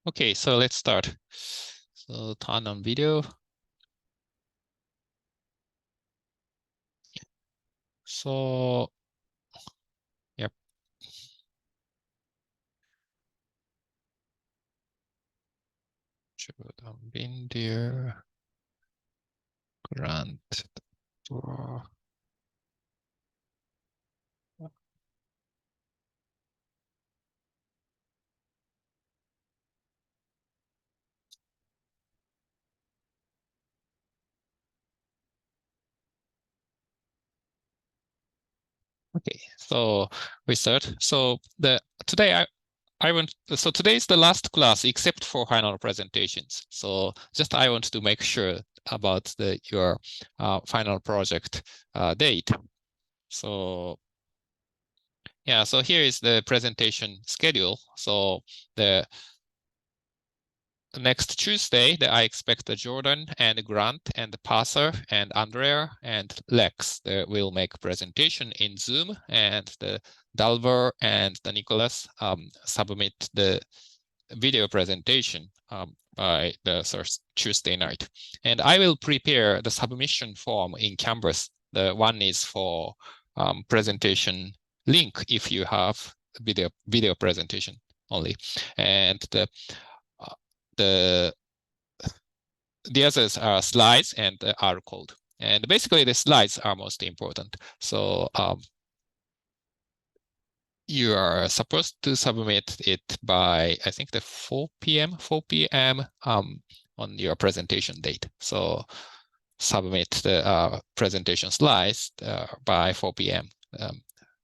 Okay, so let's start. So turn on video. So, yep. Jordan Bindir, Grant. Okay, so we start. So today is the last class except for final presentations. So just I want to make sure about your final project date. So yeah, so here is the presentation schedule. So the next Tuesday, I expect Jordan and Grant and Passer and Andrea and Lex will make presentation in Zoom, and the Dalver and the Nicholas submit the video presentation by the first Tuesday night. And I will prepare the submission form in Canvas. The one is for presentation link if you have video presentation only, and the others are slides and R code. And basically the slides are most important. So you are supposed to submit it by, I think, the 4 p.m. On your presentation date. So submit the presentation slides by 4 p.m.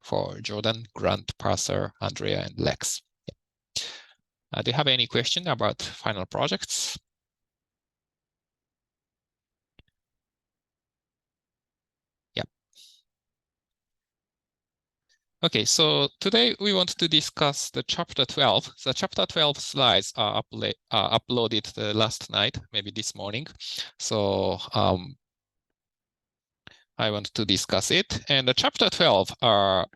For Jordan, Grant, Passer, Andrea, and Lex. Yeah. Do you have any question about final projects? Okay, so today we want to discuss the chapter 12. The chapter 12 slides are uploaded last night, maybe this morning. So I want to discuss it. And the chapter 12 are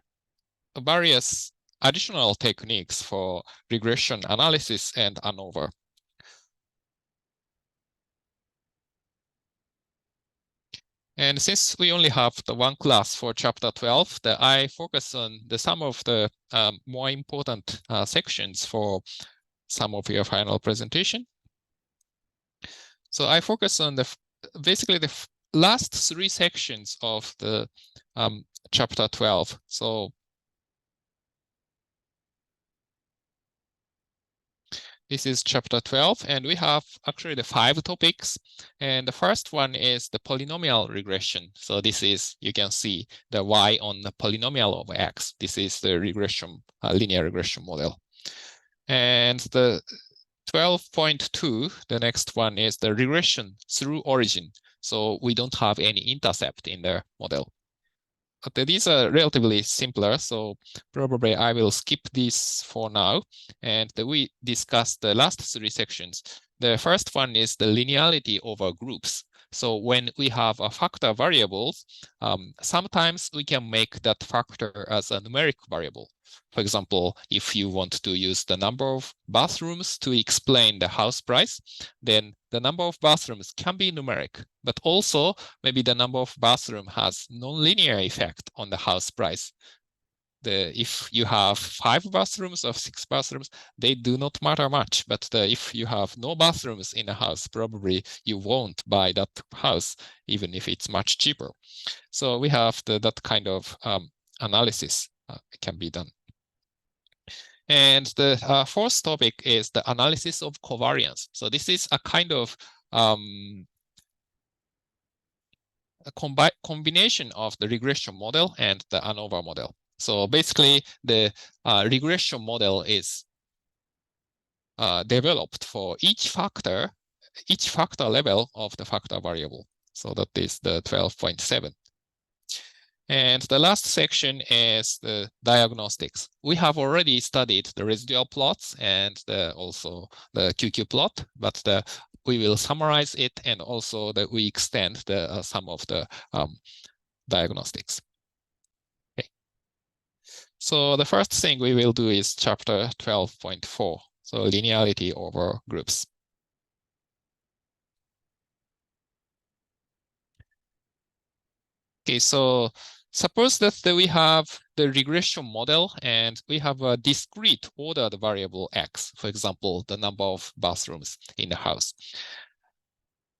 various additional techniques for regression analysis and ANOVA. And since we only have the one class for chapter 12, I focus on some of the more important sections for some of your final presentation. So I focus on basically the last three sections of the chapter 12. So this is chapter 12, and we have actually the 5 topics. And the first one is the polynomial regression. So this is, you can see the y on the polynomial of x. This is the regression, linear regression model. And the 12.2, the next one is the regression through origin. So we don't have any intercept in the model. But these are relatively simpler, so probably I will skip this for now. And we discussed the last 3 sections. The first one is the linearity over groups. So when we have a factor variables, sometimes we can make that factor as a numeric variable. For example, if you want to use the number of bathrooms to explain the house price, then the number of bathrooms can be numeric, but also maybe the number of bathroom has nonlinear effect on the house price. If you have 5 bathrooms or 6 bathrooms, they do not matter much. But if you have no bathrooms in a house, probably you won't buy that house, even if it's much cheaper. So we have that kind of analysis can be done. And the fourth topic is the analysis of covariance. So this is a kind of a combination of the regression model and the ANOVA model. So basically, the regression model is developed for each factor level of the factor variable. So that is the 12.7. And the last section is the diagnostics. We have already studied the residual plots and also the QQ plot, but we will summarize it, and also that we extend some of the diagnostics. Okay. So the first thing we will do is chapter 12.4. So linearity over groups. Okay, so suppose that we have the regression model and we have a discrete ordered variable x, for example, the number of bathrooms in the house.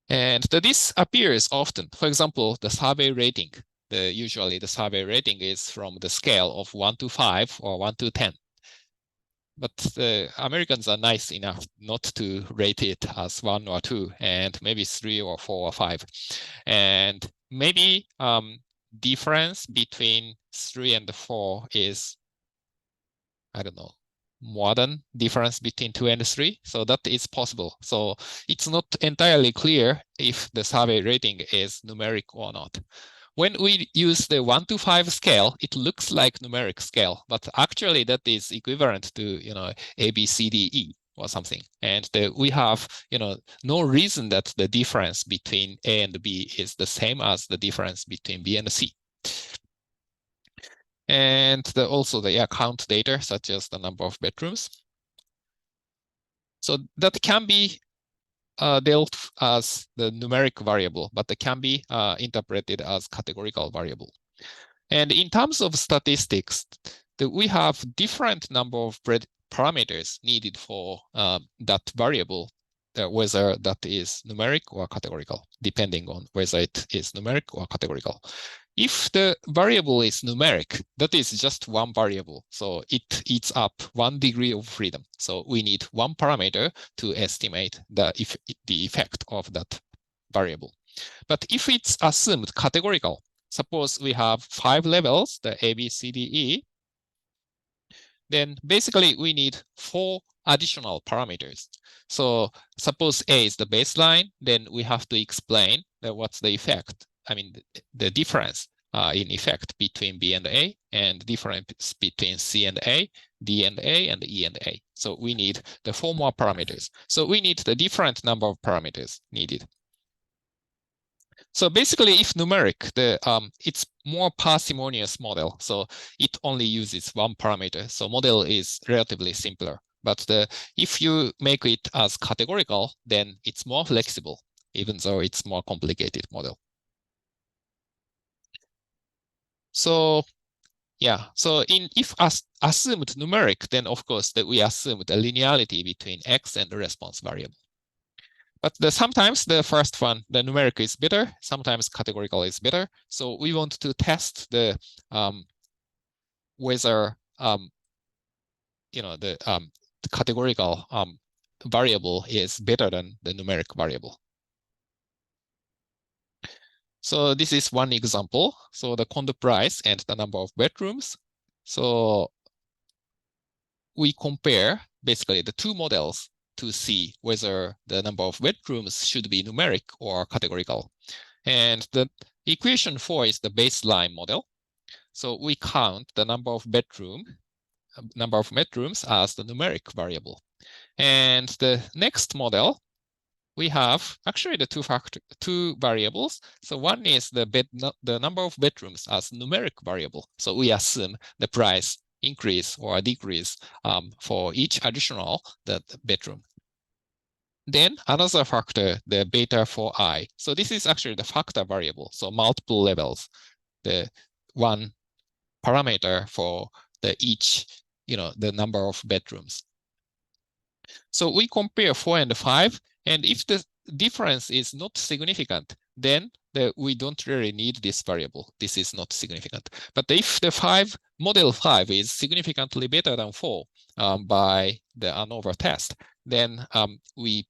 And this appears often. For example, the survey rating. Usually the survey rating is from the scale of 1 to 5 or 1 to 10. But the Americans are nice enough not to rate it as 1 or 2, and maybe 3 or 4 or 5. And maybe difference between 3 and 4 is, I don't know, more than difference between 2 and 3. So that is possible. So it's not entirely clear if the survey rating is numeric or not. When we use the 1 to 5 scale, it looks like numeric scale, but actually that is equivalent to, A, B, C, D, E or something. And we have, no reason that the difference between A and B is the same as the difference between B and C. And also the count data, such as the number of bedrooms. So that can be dealt as the numeric variable, but it can be interpreted as categorical variable. And in terms of statistics, we have different number of parameters needed for that variable, whether that is numeric or categorical, depending on whether it is numeric or categorical. If the variable is numeric, that is just one variable. So it eats up 1 degree of freedom. So we need one parameter to estimate the effect of that variable. But if it's assumed categorical, suppose we have 5 levels, the A, B, C, D, E, then basically we need 4 additional parameters. So suppose A is the baseline, then we have to explain what's the effect. I mean, the difference in effect between B and A, and difference between C and A, D and A, and E and A. So we need the 4 more parameters. So we need the different number of parameters needed. So basically, if numeric, it's more parsimonious model. So it only uses one parameter. So model is relatively simpler. But if you make it as categorical, then it's more flexible, even though it's more complicated model. So yeah, so if assumed numeric, then of course that we assume the linearity between x and the response variable. But sometimes the first one, the numeric is better. Sometimes categorical is better. So we want to test the whether the categorical variable is better than the numeric variable. So this is one example. So the condo price and the number of bedrooms. So we compare basically the 2 models to see whether the number of bedrooms should be numeric or categorical. And the equation 4 is the baseline model. So we count the number of bedrooms as the numeric variable. And the next model, we have actually the 2 variables. So one is the number of bedrooms as numeric variable. So we assume the price increase or decrease for each additional bedroom. Then another factor, the beta for I. So this is actually the factor variable. So multiple levels, the one parameter for each, the number of bedrooms. So we compare 4 and 5, and if the difference is not significant, then we don't really need this variable. This is not significant. But if the model 5 is significantly better than 4 by the ANOVA test, then we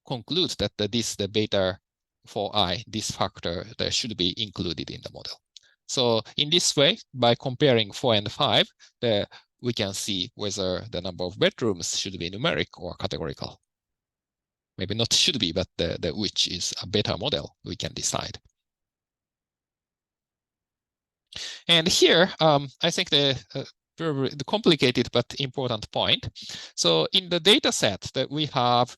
conclude that the beta for I, this factor, that should be included in the model. So in this way, by comparing 4 and 5, we can see whether the number of bedrooms should be numeric or categorical. Maybe not should be, but which is a better model, we can decide. And here, I think the complicated but important point. So in the data set that we have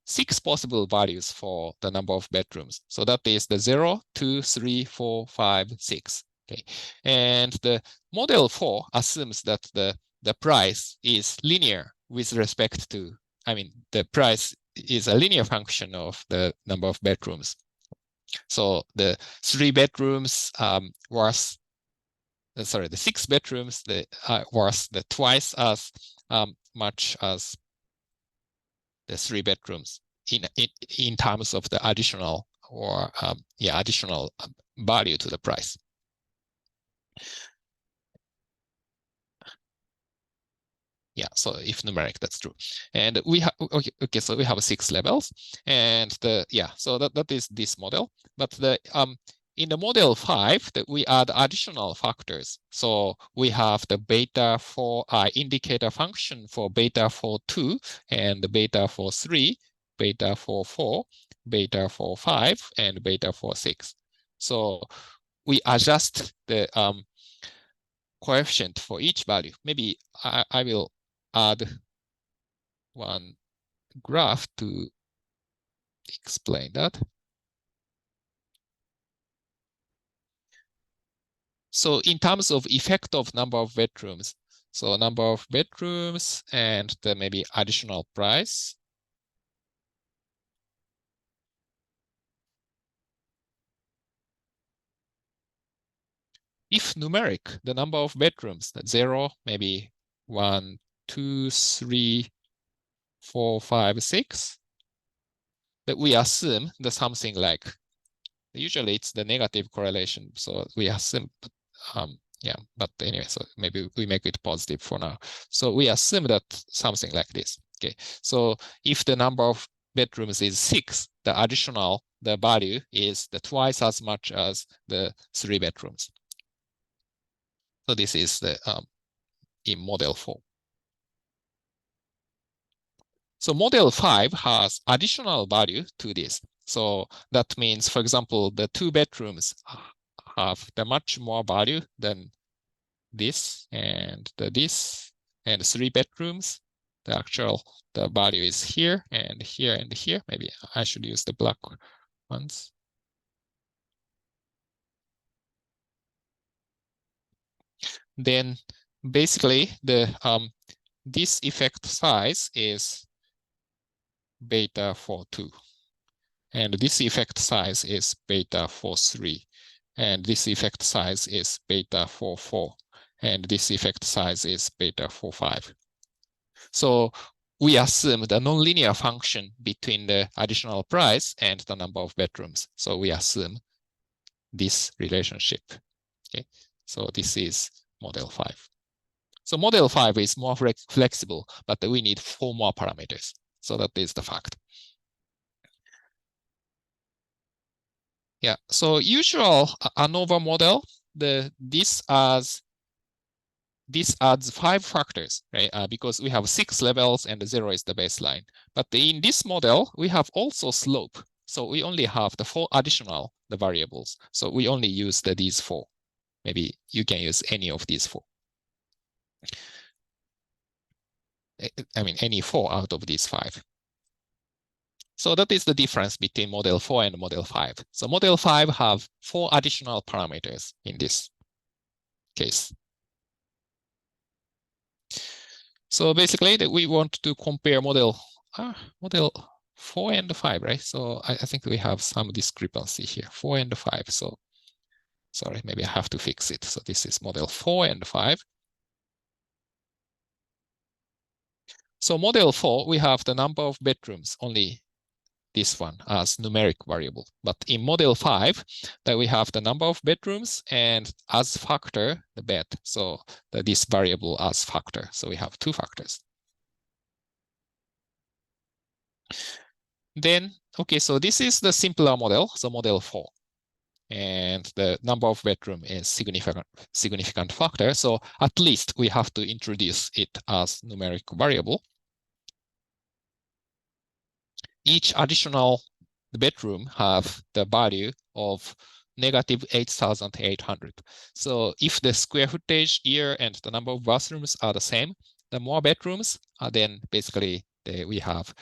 6 possible values for the number of bedrooms. So that is the 0, 2, 3, 4, 5, 6. Okay. And the model 4 assumes that the price is linear with respect to, the price is a linear function of the number of bedrooms. So the 3 bedrooms worth, the 6 bedrooms worth the twice as much as the 3 bedrooms in terms of the additional or additional value to the price. Yeah, so if numeric, that's true. And we have okay, so we have 6 levels, and so that is this model. But in the model 5, that we add additional factors. So we have the beta for indicator function for beta for 2 and beta for 3, beta for 4, beta for 5, and beta for 6. So we adjust the coefficient for each value. Maybe I will add one graph to explain that. So in terms of effect of number of bedrooms, so number of bedrooms and the maybe additional price. If numeric, the number of bedrooms, that's 0, maybe 1, 2, 3, 4, 5, 6, that we assume that something like, usually it's the negative correlation, so we assume, but anyway, so maybe we make it positive for now. So we assume that something like this. Okay, so if the number of bedrooms is 6, the value is twice as much as the 3 bedrooms. So this is the in model 4. So model 5 has additional value to this. So that means, for example, the 2 bedrooms have the much more value than this and this, and 3 bedrooms. The value is here and here and here. Maybe I should use the black ones. Then basically this effect size is beta for 2. And this effect size is beta for 3. And this effect size is beta for 4. And this effect size is beta for 5. So we assume the nonlinear function between the additional price and the number of bedrooms. So we assume this relationship. Okay, so this is model 5. So model 5 is more flexible, but we need 4 more parameters. So that is the fact. Yeah, so usual ANOVA model, this adds 5 factors, right? Because we have 6 levels and 0 is the baseline. But in this model, we have also slope. So we only have the 4 additional variables. So we only use these 4. Maybe you can use any of these 4. Any 4 out of these 5. So that is the difference between model 4 and model 5. So model 5 have 4 additional parameters in this case. So basically, we want to compare model 4 and 5, right? So I think we have some discrepancy here, 4 and 5. So sorry, maybe I have to fix it. So this is model 4 and 5. So model 4, we have the number of bedrooms, only this one as numeric variable. But in model 5, that we have the number of bedrooms and as factor, the bed. So this variable as factor. So we have 2 factors. Then, okay, so this is the simpler model, so model 4. And the number of bedroom is significant factor. So at least we have to introduce it as numeric variable. Each additional bedroom have the value of negative 8,800. So if the square footage year and the number of bathrooms are the same, the more bedrooms, then basically we have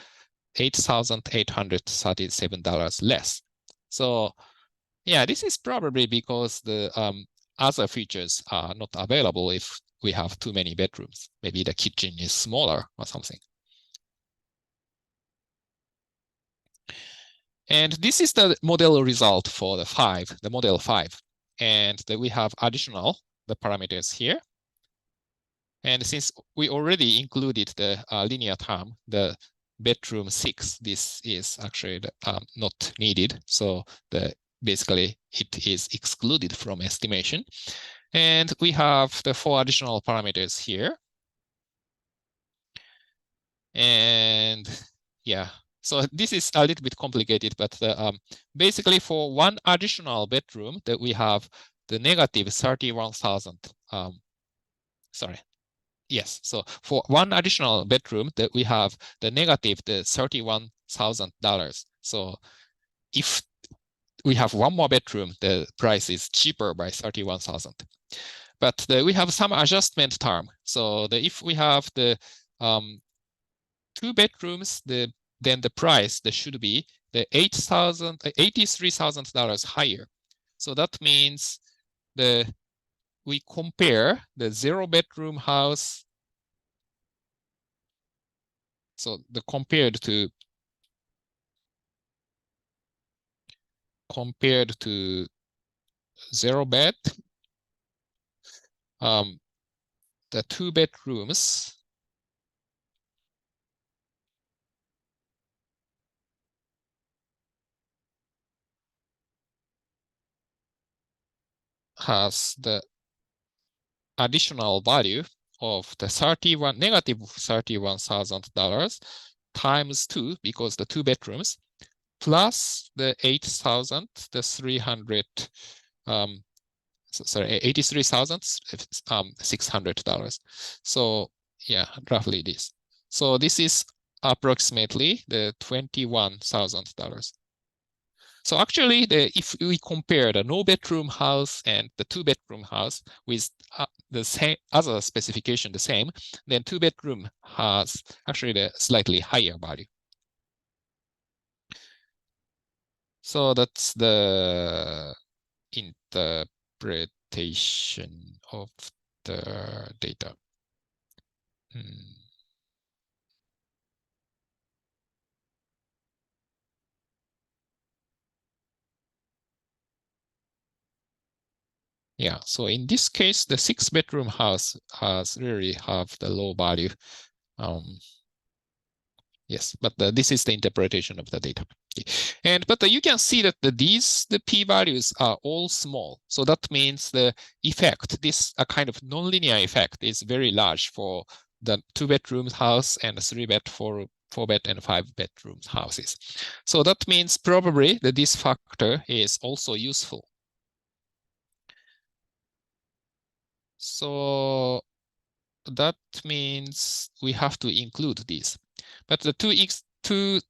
$8,837 less. So yeah, this is probably because the other features are not available if we have too many bedrooms. Maybe the kitchen is smaller or something. And this is the model result for the model 5. And we have additional the parameters here. And since we already included the linear term, the bedroom 6, this is actually not needed. So basically it is excluded from estimation. And we have the 4 additional parameters here. And yeah, so this is a little bit complicated, but basically for one additional bedroom that we have the negative 31,000. Sorry. Yes, so for one additional bedroom that we have the negative the $31,000. So if we have one more bedroom, the price is cheaper by 31,000. But we have some adjustment term. So if we have the 2 bedrooms, then the price that should be the $83,000 higher. So that means we compare the 0-bedroom house. So compared to 0-bed, the 2 bedrooms has the additional value of the negative $31,000 times 2, because the 2 bedrooms, plus the 8,000, the 300, sorry, $83,600. So yeah, roughly this. So this is approximately the $21,000. So actually, if we compare the no-bedroom house and the 2-bedroom house with the same other specification, the same, then 2-bedroom has actually the slightly higher value. So that's the interpretation of the data. Yeah, so in this case, the 6-bedroom house has really have the low value. Yes, but this is the interpretation of the data. But you can see that the p-values are all small. So that means the effect, this kind of nonlinear effect, is very large for the 2-bedroom house and 3-bed, 4-bed, and 5-bedroom houses. So that means probably that this factor is also useful. So that means we have to include these. But to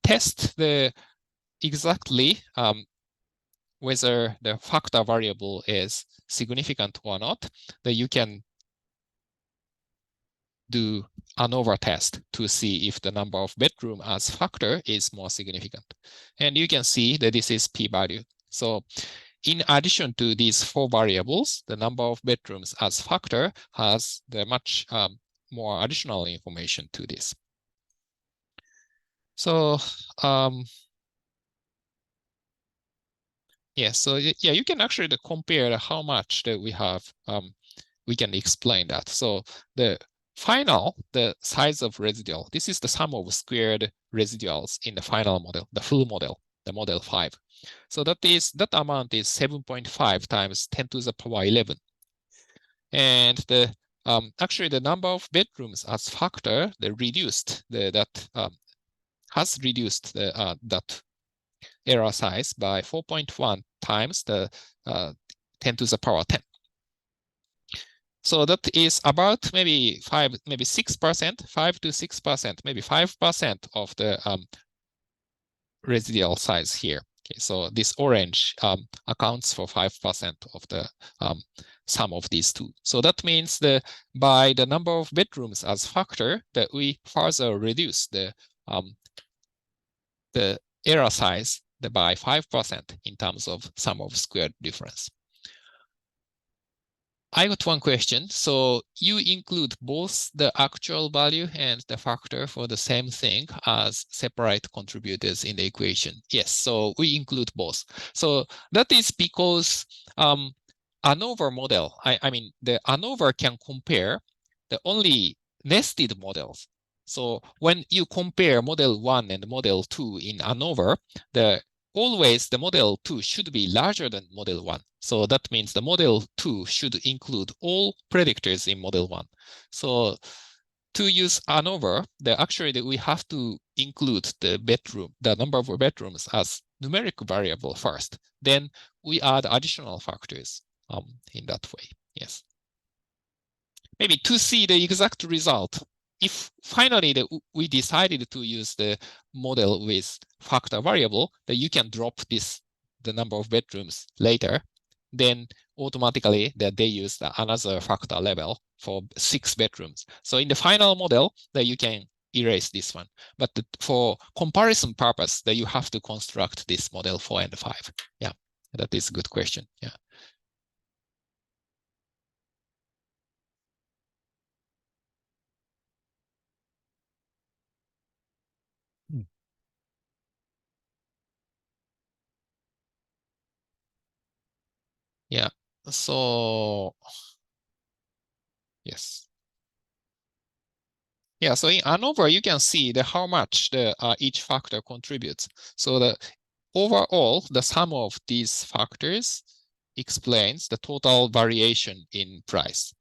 test exactly whether the factor variable is significant or not, that you can do ANOVA test to see if the number of bedroom as factor is more significant. And you can see that this is p-value. So in addition to these 4 variables, the number of bedrooms as factor has the much more additional information to this. So yeah, so yeah, you can actually compare how much that we have. We can explain that. So the size of residual, this is the sum of squared residuals in the final model, the full model, the model 5. So that amount is 7.5 times 10 to the power 11. And actually the number of bedrooms as factor, has reduced that error size by 4.1 times the 10 to the power 10. So that is about maybe 6%, 5 to 6%, maybe 5% of the residual size here. Okay, so this orange accounts for 5% of the sum of these two. So that means by the number of bedrooms as factor, that we further reduce the error size by 5% in terms of sum of squared difference. I got one question. So you include both the actual value and the factor for the same thing as separate contributors in the equation. Yes, so we include both. So that is because ANOVA model, I mean, the ANOVA can compare the only nested models. So when you compare model 1 and model 2 in ANOVA, always the model 2 should be larger than model 1. So that means the model 2 should include all predictors in model 1. So to use ANOVA, actually we have to include the number of bedrooms as numeric variable first. Then we add additional factors in that way. Yes. Maybe to see the exact result, if finally we decided to use the model with factor variable, then you can drop the number of bedrooms later. Then automatically that they use another factor level for 6 bedrooms. So in the final model, that you can erase this one. But for comparison purpose, that you have to construct this model 4 and 5. Yeah, that is a good question. Yeah. Yeah. So yes. Yeah, so in ANOVA, you can see how much each factor contributes. So the overall, the sum of these factors explains the total variation in price.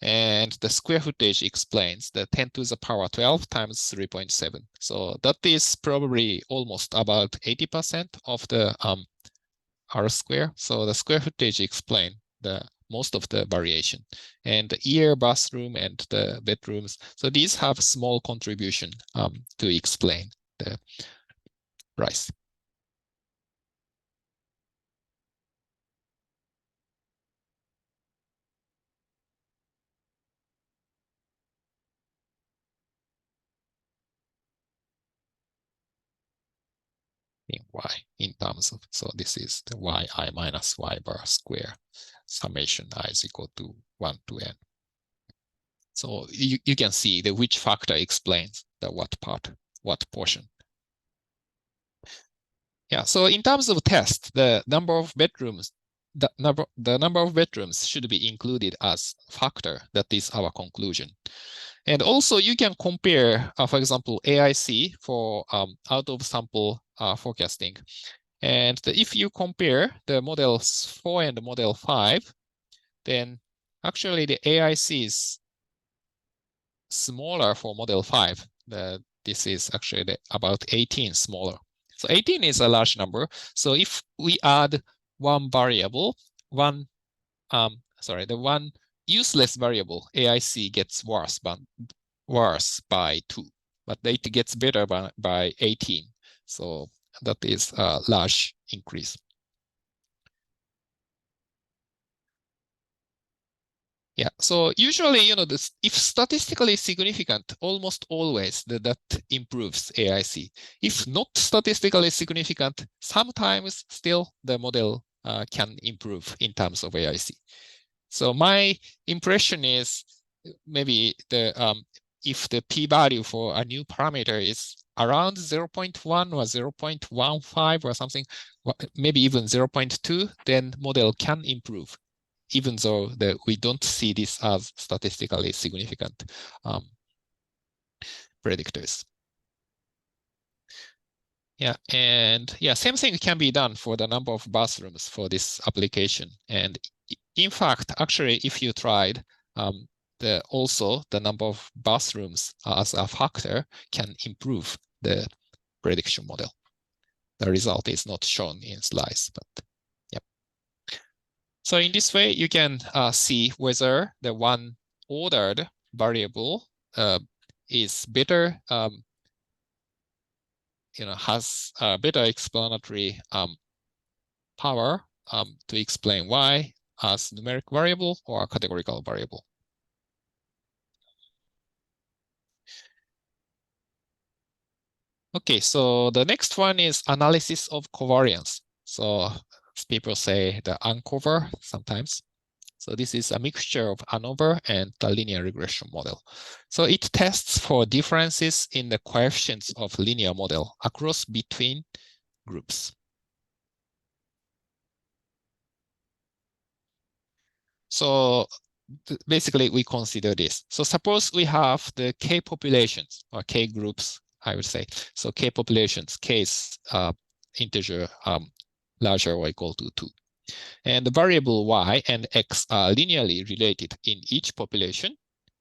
And the square footage explains the 10 to the power 12 times 3.7. So that is probably almost about 80% of the R square. So the square footage explain most of the variation. And the ear, bathroom, and the bedrooms. So these have small contribution to explain the price. In y in terms of, so this is the yi minus y bar square summation I is equal to 1 to n. So you can see which factor explains the what part, what portion. Yeah, so in terms of test, the number of bedrooms should be included as factor. That is our conclusion. And also you can compare, for example, AIC for out of sample forecasting. And if you compare the models 4 and model 5, then actually the AIC is smaller for model 5. This is actually about 18 smaller. So 18 is a large number. So if we add one variable, the one useless variable, AIC gets worse by 2, but it gets better by 18. So that is a large increase. Yeah, so usually, if statistically significant, almost always that improves AIC. If not statistically significant, sometimes still the model can improve in terms of AIC. So my impression is maybe if the p-value for a new parameter is around 0.1 or 0.15 or something, maybe even 0.2, then model can improve, even though we don't see this as statistically significant predictors. Yeah, and yeah, same thing can be done for the number of bathrooms for this application. And in fact, actually, if you tried, also the number of bathrooms as a factor can improve the prediction model. The result is not shown in slides, but yeah. So in this way, you can see whether the one ordered variable is better, has a better explanatory power to explain y as numeric variable or categorical variable. Okay, so the next one is analysis of covariance. So people say the uncover sometimes. So this is a mixture of ANOVA and the linear regression model. So it tests for differences in the coefficients of linear model across between groups. So basically, we consider this. So suppose we have the K populations or K groups, I would say. So K populations, K is integer larger or equal to 2. And the variable Y and X are linearly related in each population,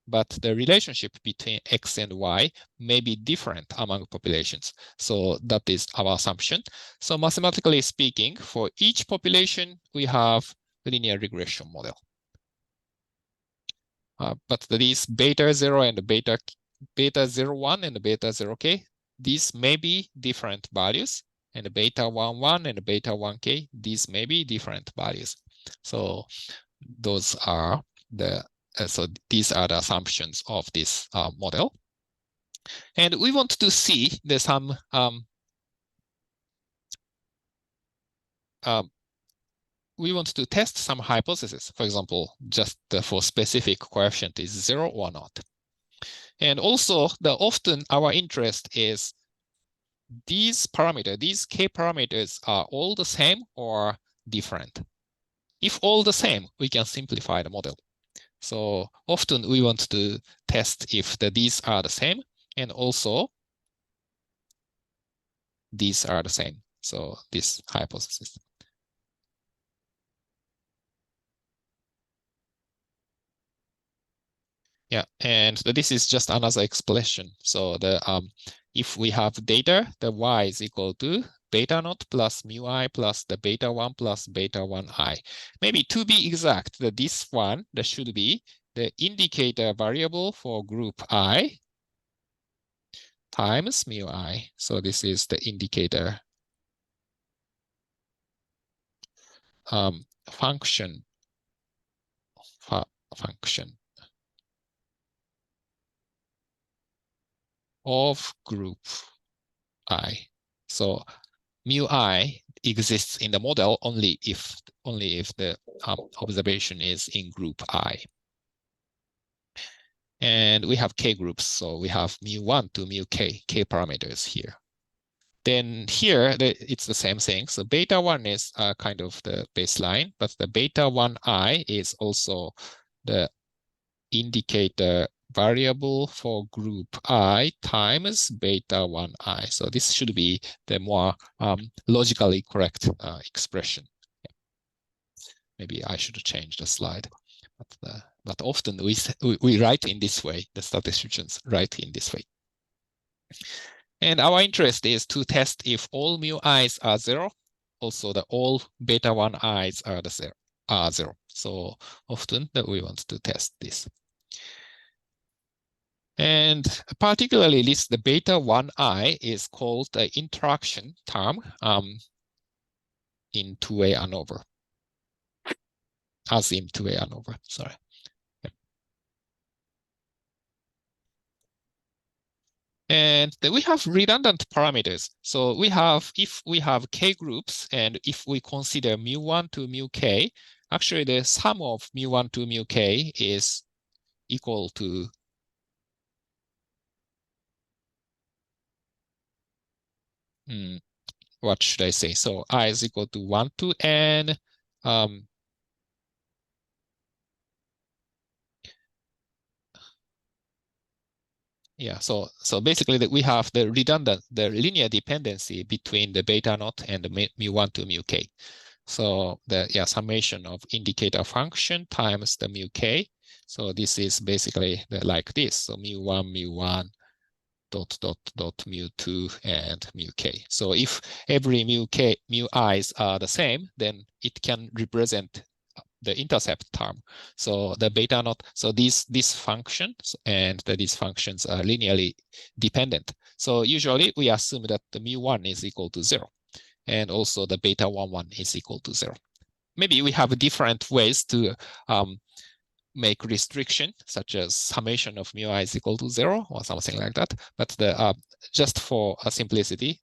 but the relationship between X and Y may be different among populations. So that is our assumption. So mathematically speaking, for each population, we have a linear regression model. But these beta 0 and beta 01 and beta 0k, these may be different values, and beta 11 and beta 1k, these may be different values. So those are the so these are the assumptions of this model. And we want to see the some we want to test some hypotheses. For example, just for specific coefficient is 0 or not. And also, often our interest is these parameters, these K parameters are all the same or different. If all the same, we can simplify the model. So often we want to test if these are the same, and also these are the same. So this hypothesis. Yeah, and this is just another expression. So if we have data, the y is equal to beta naught plus mu I plus the beta 1 plus beta 1i. Maybe to be exact, this one, that should be the indicator variable for group I times mu I. So this is the indicator function of group I. So mu I exists in the model only if the observation is in group I. And we have K groups, so we have mu1 to mu K parameters here. Then here, it's the same thing. So beta 1 is kind of the baseline, but the beta 1i is also the indicator variable for group I times beta 1i. So this should be the more logically correct expression. Yeah. Maybe I should change the slide. But often we write in this way, the statisticians write in this way. And our interest is to test if all mu i's are 0, also the all beta 1i's are 0. So often that we want to test this. And particularly the beta 1i is called the interaction term in two-way ANOVA, as in two-way ANOVA, sorry. And then we have redundant parameters. So we have, if we have K groups, and if we consider mu1 to mu K, actually the sum of mu1 to mu K is equal to what should I say? So I is equal to 1 to n. Yeah, so basically we have the linear dependency between the beta naught and the mu1 to mu K. So the summation of indicator function times the mu K. So this is basically like this. So mu1 dot mu2 and mu K. So if every mu i's are the same, then it can represent the intercept term. So the beta naught, so these functions and these functions are linearly dependent. So usually we assume that the mu1 is equal to 0, and also the beta 11 is equal to 0. Maybe we have different ways to make restriction, such as summation of mu I is equal to 0 or something like that. But just for simplicity,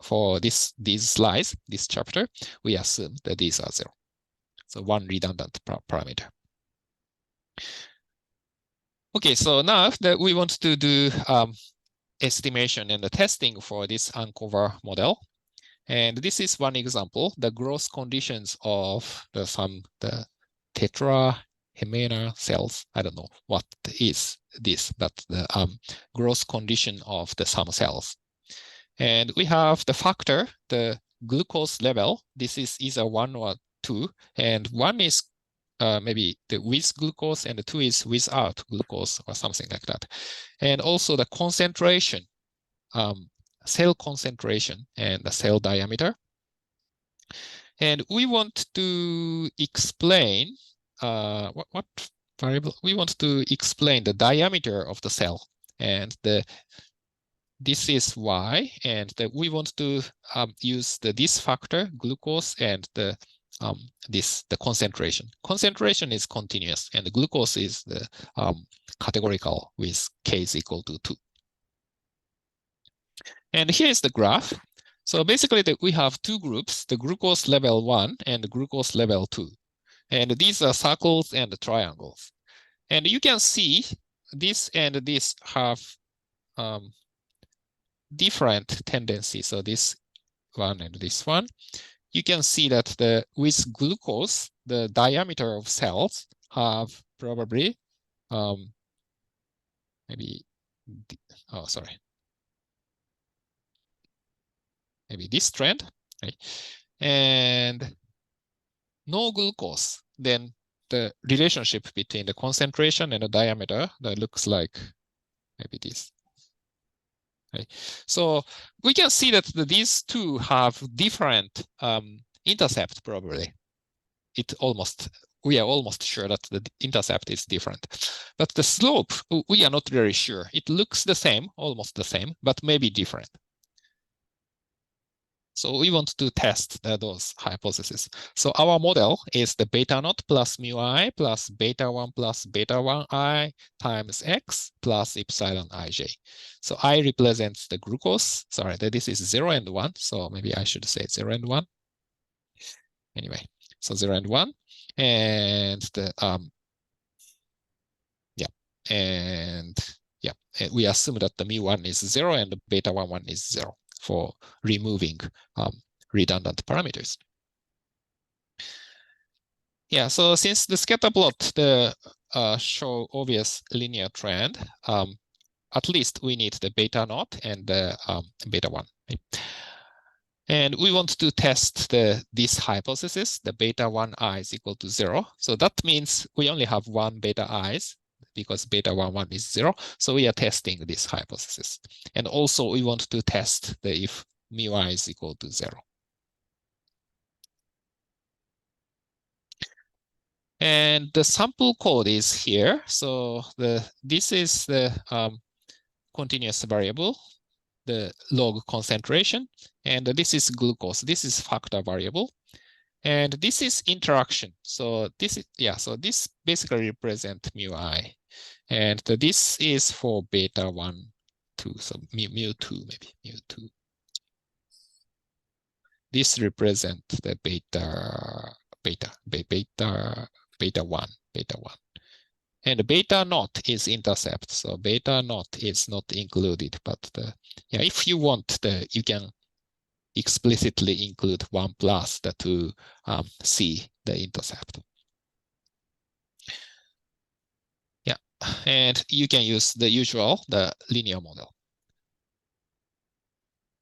for these slides, this chapter, we assume that these are 0. So one redundant parameter. Okay, so now that we want to do estimation and the testing for this ANCOVR model. And this is one example, the growth conditions of the tetrahemena cells. I don't know what is this, but the growth condition of the some cells. And we have the factor, the glucose level. This is either 1 or 2, and 1 is maybe the with glucose and the 2 is without glucose or something like that. And also the concentration, cell concentration and the cell diameter. And we want to explain what variable? We want to explain the diameter of the cell, and this is y, and we want to use this factor, glucose, and the concentration. Concentration is continuous, and the glucose is the categorical with k is equal to 2. And here is the graph. So basically we have two groups, the glucose level 1 and the glucose level 2. And these are circles and triangles. And you can see this and this have different tendencies. So this one and this one. You can see that with glucose, the diameter of cells have probably maybe this trend, right? And no glucose, then the relationship between the concentration and the diameter that looks like maybe this. Right? So we can see that these two have different intercept probably. We are almost sure that the intercept is different. But the slope, we are not very sure. It looks the same, almost the same, but maybe different. So we want to test those hypotheses. So our model is the beta naught plus mu I plus beta 1 plus beta 1 I times x plus epsilon ij. So I represents the glucose. Sorry, this is 0 and 1. So maybe I should say 0 and 1. Anyway, so 0 and 1. And the and we assume that the mu1 is 0 and the beta 1 is 0 for removing redundant parameters. Yeah, so since the scatter plot show obvious linear trend, at least we need the beta naught and the beta 1. Right? And we want to test this hypothesis, the beta 1i is equal to 0. So that means we only have one beta i's, because beta 1 is 0. So we are testing this hypothesis. And also we want to test if mu I is equal to 0. And the sample code is here. So this is the continuous variable, the log concentration, and this is glucose. This is factor variable. And this is interaction. So this is, so this basically represents mu I. And this is for beta 1, 2, so mu2, maybe mu2. This represents the beta 1. And beta naught is intercept. So beta naught is not included, but if you want, you can explicitly include 1 plus to see the intercept. Yeah, and you can use the usual, the linear model.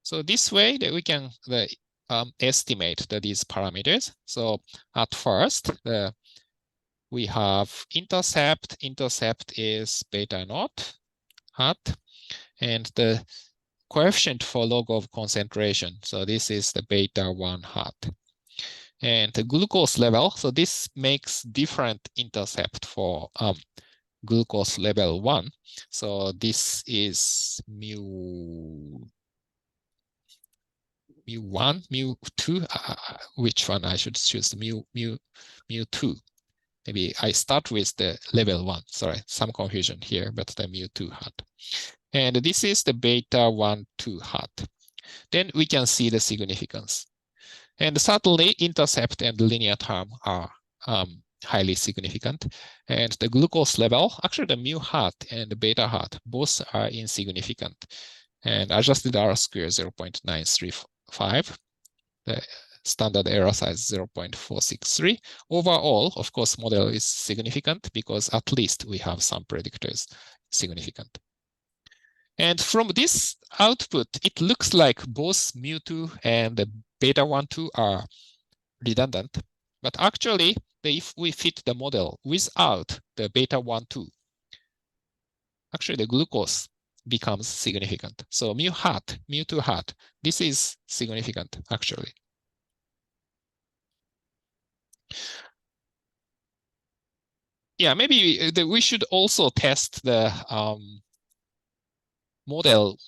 So this way that we can estimate these parameters. So at first, we have intercept. Intercept is beta naught hat, and the coefficient for log of concentration. So this is the beta 1 hat. And the glucose level, so this makes different intercept for glucose level 1. So this is mu1, mu2, which one I should choose? Mu2. Maybe I start with the level 1. Sorry, some confusion here, but the mu2 hat. And this is the beta 1, 2 hat. Then we can see the significance. And certainly intercept and linear term are highly significant. And the glucose level, actually the mu hat and the beta hat, both are insignificant. And adjusted R square 0.935. The standard error size 0.463. Overall, of course, model is significant because at least we have some predictors significant. And from this output, it looks like both mu2 and the beta1, 2 are redundant. But actually, if we fit the model without the beta1, 2, actually the glucose becomes significant. So mu hat, mu2 hat, this is significant actually. Yeah, maybe we should also test the model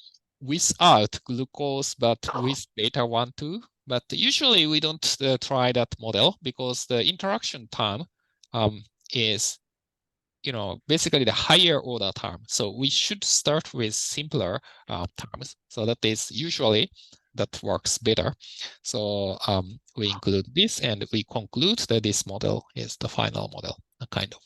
without glucose, but with beta1, 2. But usually we don't try that model because the interaction term is, basically the higher order term. So we should start with simpler terms. So that is usually that works better. So we include this and we conclude that this model is the final model, kind of.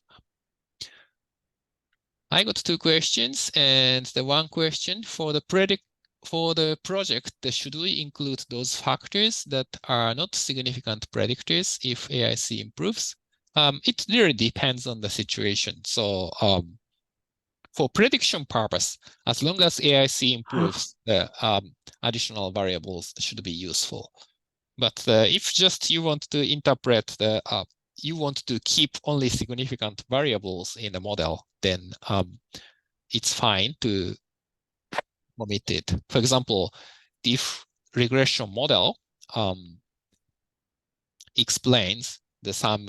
I got 2 questions, and the one question for the project, should we include those factors that are not significant predictors if AIC improves? It really depends on the situation. So for prediction purpose, as long as AIC improves, the additional variables should be useful. But if just you want to interpret you want to keep only significant variables in the model, then it's fine to omit it. For example, if regression model explains some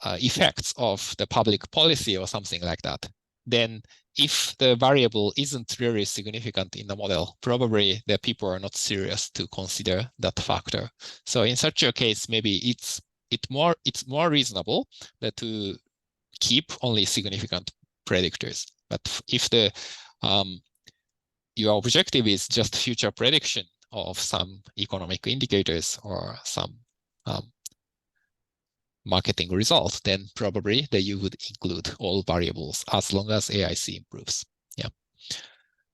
effects of the public policy or something like that, then if the variable isn't really significant in the model, probably the people are not serious to consider that factor. So in such a case, maybe it's more reasonable to keep only significant predictors. But if your objective is just future prediction of some economic indicators or some marketing results, then probably you would include all variables as long as AIC improves. Yeah.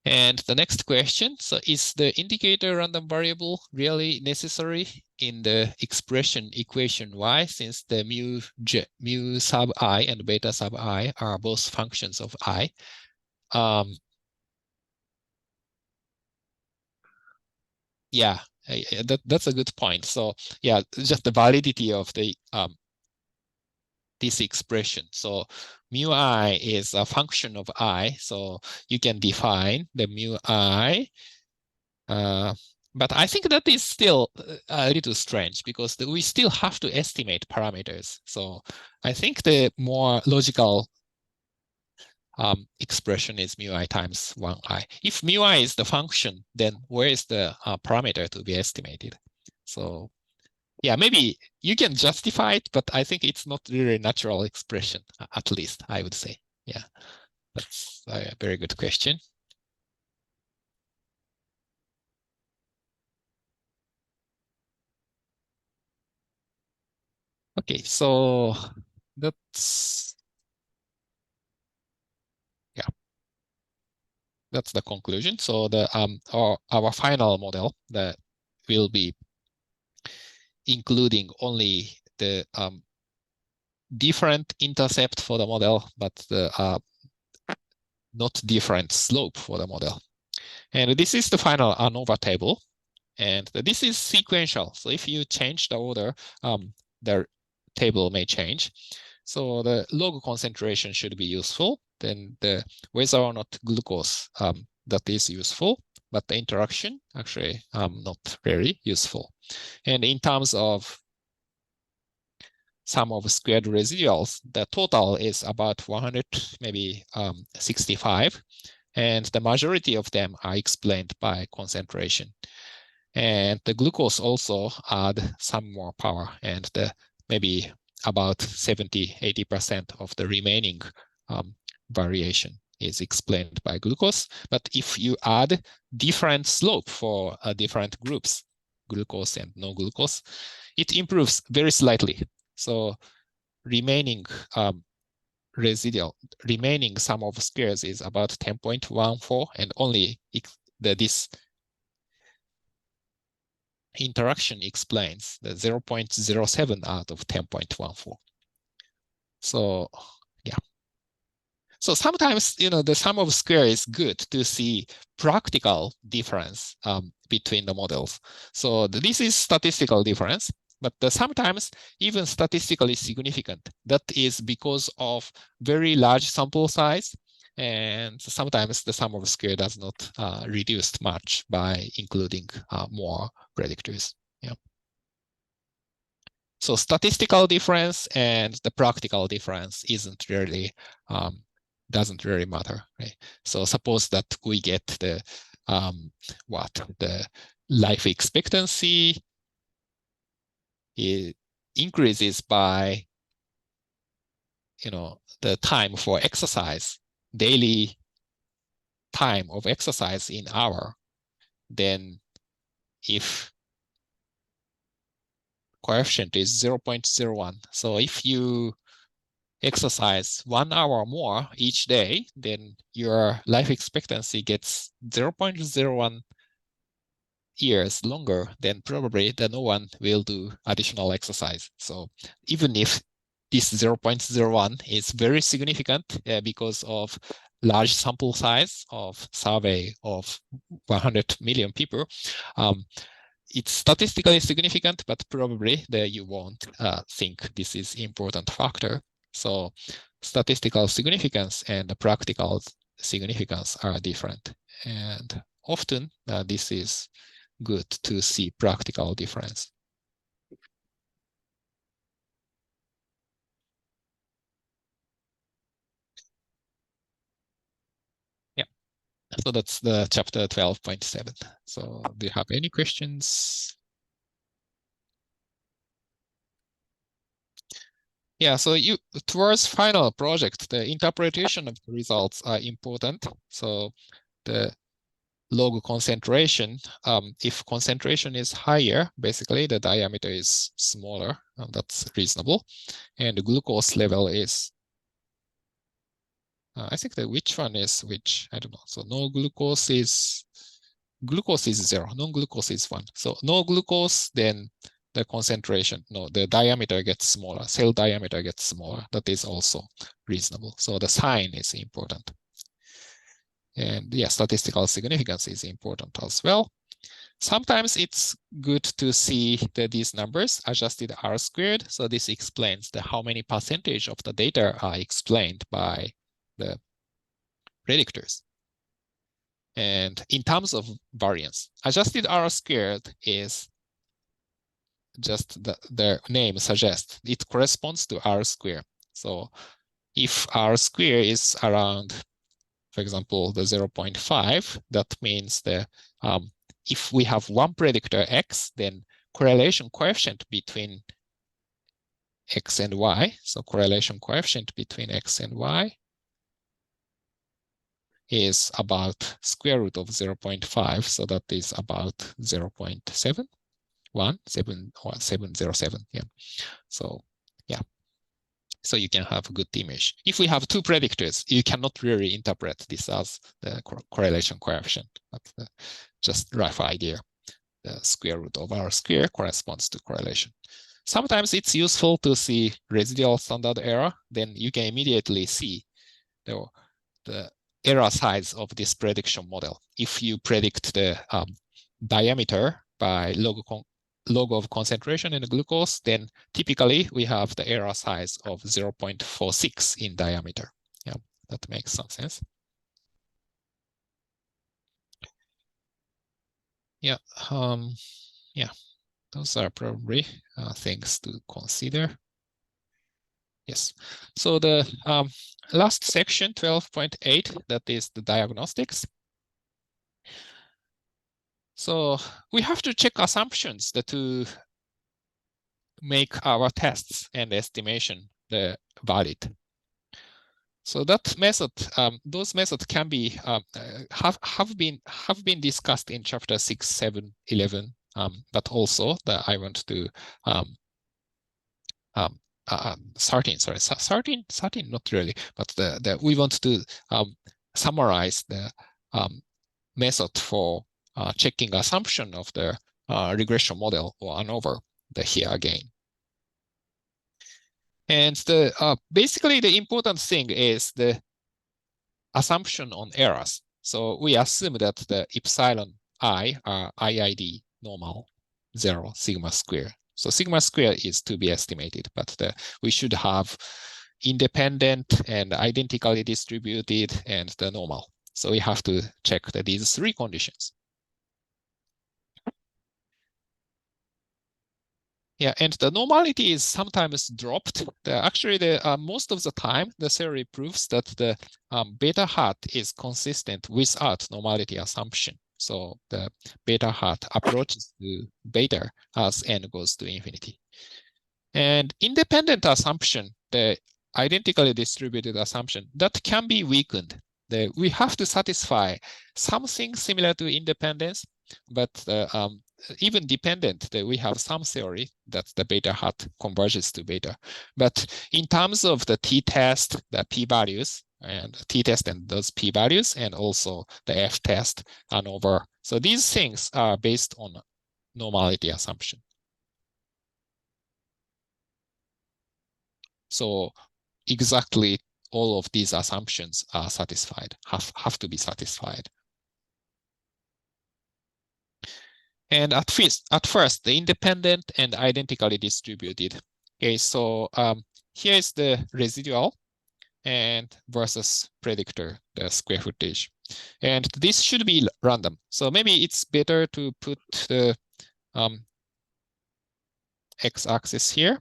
And the next question, so is the indicator random variable really necessary in the expression equation y, since the mu sub I and beta sub I are both functions of I? Yeah, that's a good point. So yeah, just the validity of the this expression. So mu I is a function of I. So you can define the mu I. But I think that is still a little strange because we still have to estimate parameters. So I think the more logical expression is mu I times 1i. If mu I is the function, then where is the parameter to be estimated? So yeah, maybe you can justify it, but I think it's not really a natural expression, at least I would say. Yeah, that's a very good question. Okay, so that's the conclusion. So our final model that will be including only the different intercept for the model, but the not different slope for the model. And this is the final ANOVA table. And this is sequential. So if you change the order, the table may change. So the log concentration should be useful. Then whether or not glucose, that is useful. But the interaction, actually, not very useful. And in terms of sum of squared residuals, the total is about 100, maybe 65. And the majority of them are explained by concentration. And the glucose also add some more power, and maybe about 70–80% of the remaining variation is explained by glucose. But if you add different slope for different groups, glucose and no glucose, it improves very slightly. So remaining remaining sum of squares is about 10.14, and only this interaction explains the 0.07 out of 10.14. So yeah. So sometimes, the sum of square is good to see practical difference between the models. So this is statistical difference, but sometimes even statistically significant. That is because of very large sample size. And sometimes the sum of square does not reduce much by including more predictors. Yeah. So statistical difference and the practical difference doesn't really matter, right? So suppose that we get the life expectancy increases by the time for exercise, daily time of exercise in hour, then if coefficient is 0.01, so if you exercise 1 hour more each day, then your life expectancy gets 0.01 years longer, then probably no one will do additional exercise. So even if this 0.01 is very significant because of large sample size of survey of 100 million people, it's statistically significant, but probably you won't think this is important factor. So statistical significance and practical significance are different. And often this is good to see practical difference. Yeah, so that's the chapter 12.7. So do you have any questions? Yeah, so towards final project, the interpretation of the results are important. So the log concentration, if concentration is higher, basically the diameter is smaller, and that's reasonable. And the glucose level is, I think that which one is which, I don't know. So glucose is 0, non-glucose is 1. So no glucose, then the concentration, the diameter gets smaller, cell diameter gets smaller. That is also reasonable. So the sign is important. And yeah, statistical significance is important as well. Sometimes it's good to see these numbers adjusted R squared. So this explains how many percentage of the data are explained by the predictors. And in terms of variance, adjusted R squared is just the name suggests it corresponds to R square. So if R square is around, for example, the 0.5, that means if we have one predictor X, then correlation coefficient between X and Y, so correlation coefficient between X and Y is about square root of 0.5, so that is about 0.7, 707, yeah. So yeah, so you can have a good image. If we have two predictors, you cannot really interpret this as the correlation coefficient, but just rough idea. The square root of R square corresponds to correlation. Sometimes it's useful to see residual standard error, then you can immediately see the error size of this prediction model. If you predict the diameter by log of concentration in glucose, then typically we have the error size of 0.46 in diameter. Yeah, that makes some sense. Yeah, yeah, those are probably things to consider. Yes, so the last section, 12.8, that is the diagnostics. So we have to check assumptions to make our tests and estimation valid. So that method, those methods can be have been discussed in chapter 6, 7, 11, but also I want to 13, sorry, 13, not really, but we want to summarize the method for checking assumption of the regression model or ANOVA here again. And basically the important thing is the assumption on errors. So we assume that the epsilon I are IID normal 0 sigma square. So sigma square is to be estimated, but we should have independent and identically distributed and the normal. So we have to check these three conditions. Yeah, and the normality is sometimes dropped. Actually, most of the time, the theory proves that the beta hat is consistent without normality assumption. So the beta hat approaches to beta as n goes to infinity. And independent assumption, the identically distributed assumption, that can be weakened. We have to satisfy something similar to independence, but even dependent, we have some theory that the beta hat converges to beta. But in terms of the t-test, the p-values, and t-test and those p-values, and also the f-test ANOVA. So these things are based on normality assumption. So exactly all of these assumptions are satisfied, have to be satisfied. And at first, the independent and identically distributed. Okay, so here is the residual and versus predictor, the square footage. And this should be random. So maybe it's better to put the x-axis here.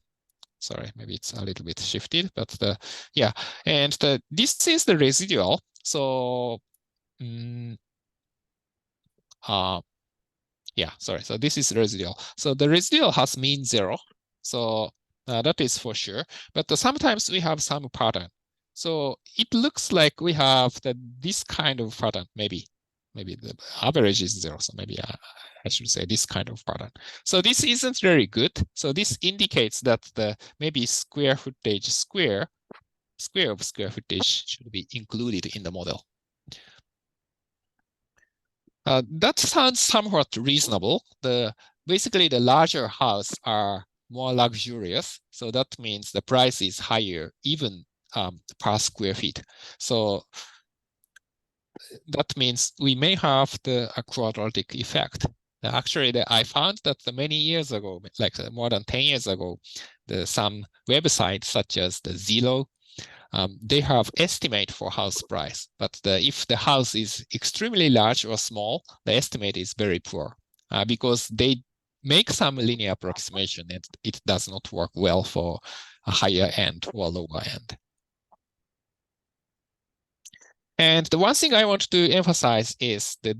Sorry, maybe it's a little bit shifted, but yeah. And this is the residual. So yeah, sorry. So this is residual. So the residual has mean 0. So that is for sure. But sometimes we have some pattern. So it looks like we have this kind of pattern. Maybe the average is 0. So maybe I should say this kind of pattern. So this isn't very good. So this indicates that maybe square footage square of square footage should be included in the model. That sounds somewhat reasonable. Basically, the larger houses are more luxurious. So that means the price is higher, even per square feet. So that means we may have a quadratic effect. Actually, I found that many years ago, like more than 10 years ago, some websites such as the Zillow, they have estimate for house price, but if the house is extremely large or small, the estimate is very poor because they make some linear approximation and it does not work well for a higher end or lower end. And the one thing I want to emphasize is that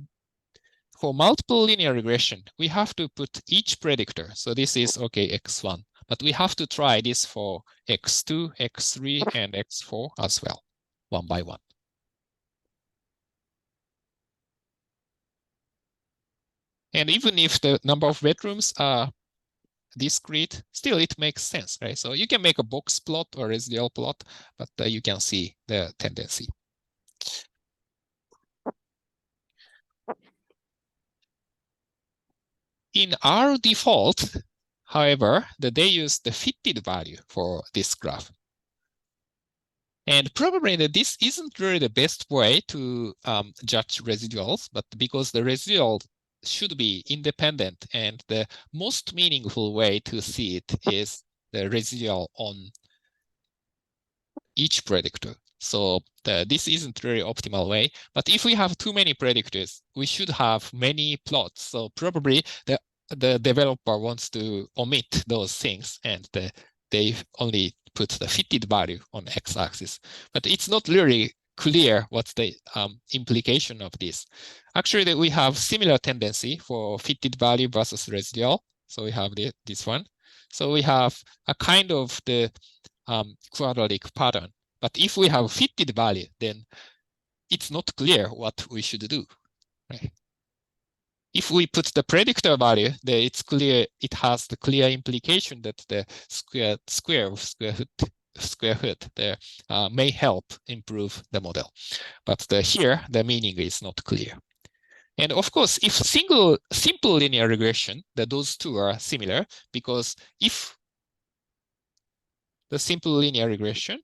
for multiple linear regression, we have to put each predictor. So this is, okay, x1. But we have to try this for x2, x3, and x4 as well, one by one. And even if the number of bedrooms are discrete, still it makes sense, right? So you can make a box plot or residual plot, but you can see the tendency. In our default, however, they use the fitted value for this graph. And probably this isn't really the best way to judge residuals, but because the residual should be independent, and the most meaningful way to see it is the residual on each predictor. So this isn't really optimal way, but if we have too many predictors, we should have many plots. So probably the developer wants to omit those things, and they only put the fitted value on x-axis. But it's not really clear what's the implication of this. Actually, we have similar tendency for fitted value versus residual. So we have this one. So we have a kind of the quadratic pattern. But if we have fitted value, then it's not clear what we should do. Right? If if we put the predictor value, it's clear, it has the clear implication that the square root there may help improve the model. But here, the meaning is not clear. And of course, if simple linear regression, those two are similar, because if the simple linear regression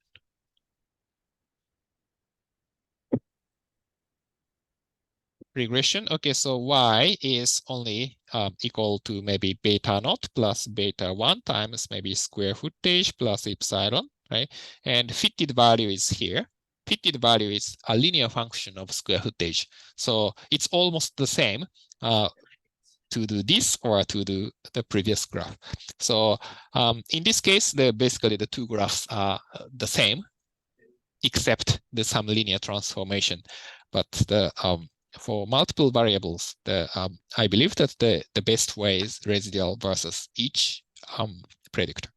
okay, so y is only equal to maybe beta naught plus beta 1 times maybe square footage plus epsilon, right? And fitted value is here. Fitted value is a linear function of square footage. So it's almost the same to do this or to do the previous graph. So in this case, basically the two graphs are the same, except the some linear transformation. But for multiple variables, I believe that the best way is residual versus each predictor.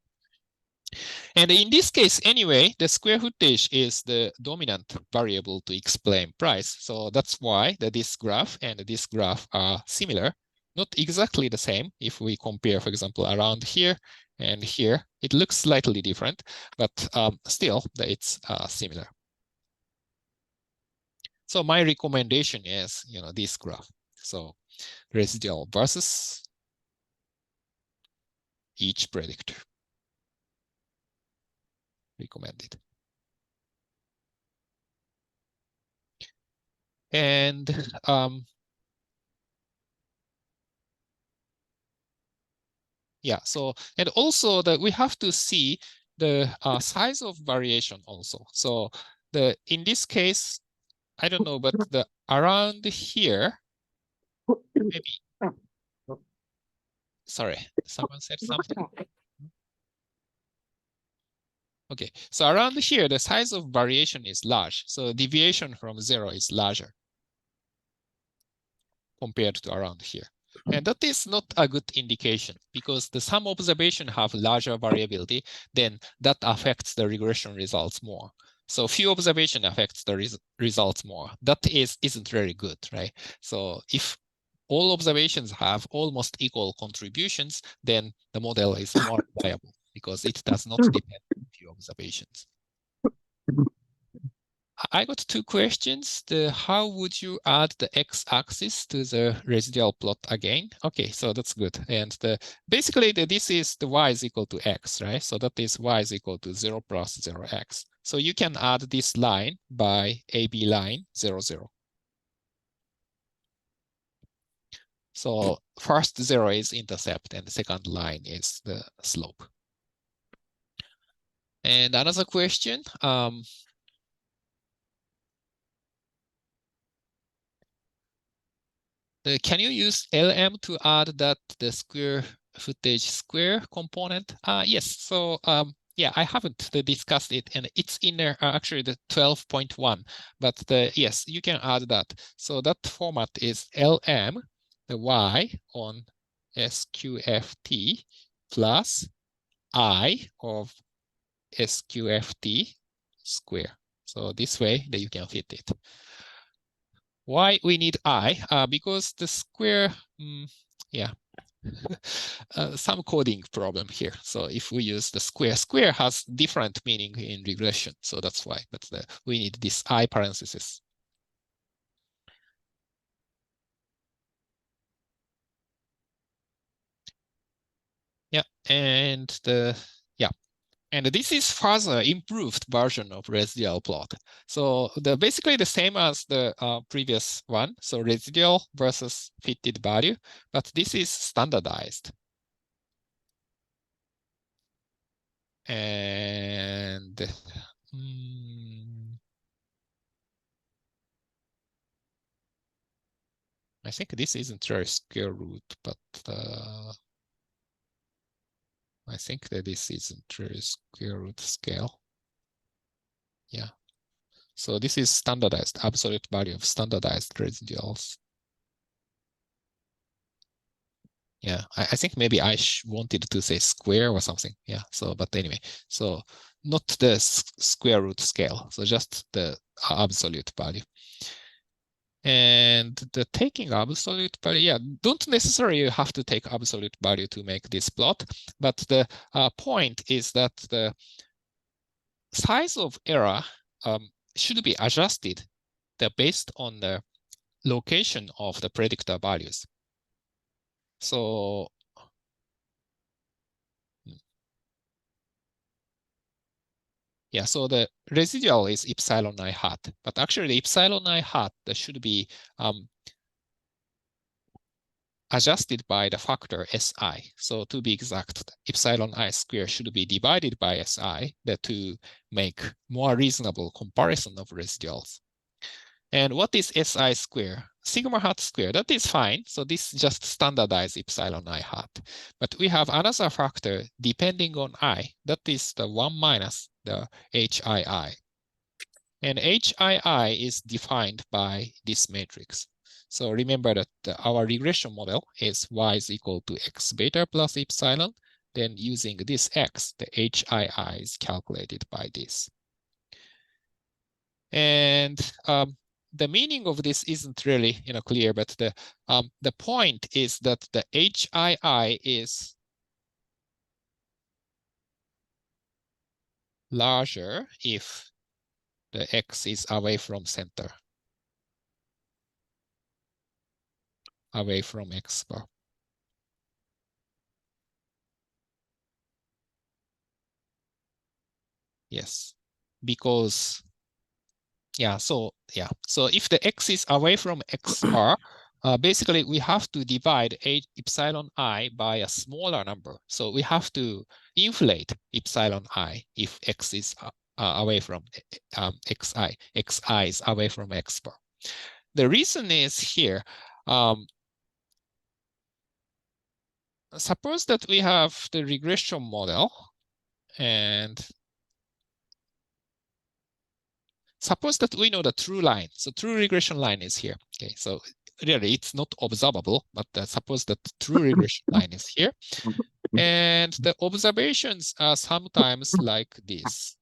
And in this case, anyway, the square footage is the dominant variable to explain price. So that's why this graph and this graph are similar, not exactly the same. If we compare, for example, around here and here, it looks slightly different, but still it's similar. So my recommendation is, this graph. So residual versus each predictor. Recommended. And yeah, so, and also that we have to see the size of variation also. So in this case, I don't know, but around here, maybe, sorry, someone said something. Okay, so around here, the size of variation is large. So deviation from 0 is larger compared to around here. And that is not a good indication, because some observation have larger variability, then that affects the regression results more. So few observation affects the results more. That isn't very good, right? So if all observations have almost equal contributions, then the model is more reliable, because it does not depend on few observations. I got two questions. How would you add the x-axis to the residual plot again? Okay, so that's good. And basically this is the y is equal to x, right? So that is y is equal to 0 plus 0x. So you can add this line by AB line 0, 0. So first 0 is intercept and the second line is the slope. And another question, can you use LM to add the square footage square component? Yes. So yeah, I haven't discussed it, and it's in there actually the 12.1. But yes, you can add that. So that format is LM, the y on SQFT plus I of SQFT square. So this way that you can fit it. Why we need I? Because the square, yeah, some coding problem here. So if we use the square has different meaning in regression. So that's why, but we need this I parenthesis. Yeah, and and this is further improved version of residual plot. So basically the same as the previous one. So residual versus fitted value, but this is standardized. And I think this isn't a square root, but I think that this isn't a square root scale. Yeah. So this is standardized, absolute value of standardized residuals. Yeah, I think maybe I wanted to say square or something. Yeah, so, but anyway, so not the square root scale, so just the absolute value. And the taking absolute value, yeah, don't necessarily have to take absolute value to make this plot, but the point is that the size of error should be adjusted based on the location of the predictor values. So yeah, so the residual is epsilon I hat, but actually the epsilon I hat should be adjusted by the factor SI. So to be exact, epsilon I square should be divided by SI to make more reasonable comparison of residuals. And what is SI square? Sigma hat square, that is fine. So this just standardized epsilon I hat. But we have another factor depending on I, that is the 1 minus the HII. And HII is defined by this matrix. So remember that our regression model is y is equal to x beta plus epsilon. Then using this x, the HII is calculated by this. And the meaning of this isn't really clear, but the point is that the HII is larger if the x is away from center, away from x bar. Yes, because so if the x is away from x bar, basically we have to divide epsilon I by a smaller number. So we have to inflate epsilon I if x is away from xi is away from x bar. The reason is here. Suppose that we have the regression model, and suppose that we know the true line. So true regression line is here. Okay, so really it's not observable, but suppose that true regression line is here. And the observations are sometimes like this.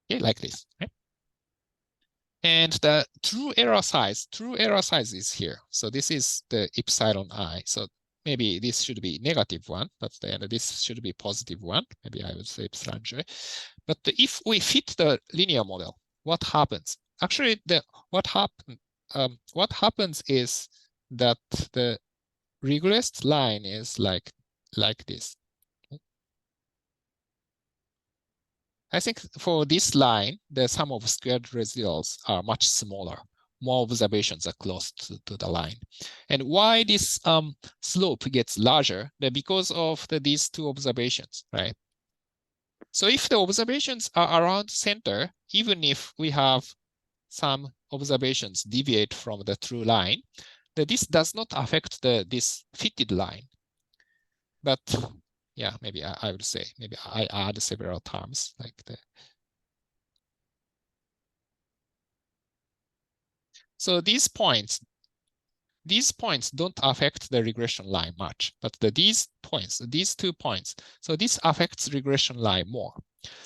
Okay, like this. Okay? And the true error size is here. So this is the epsilon I. So maybe this should be -1, but then this should be +1. Maybe I would say epsilon j. But if we fit the linear model, what happens? Actually, what happens is that the regressed line is like this. I think for this line, the sum of squared residuals are much smaller. More observations are close to the line. And why this slope gets larger? Because of these two observations, right? So if the observations are around center, even if we have some observations deviate from the true line, this does not affect this fitted line. But yeah, maybe I would say, maybe I add several terms like that. So these points don't affect the regression line much, but these 2 points, so this affects regression line more.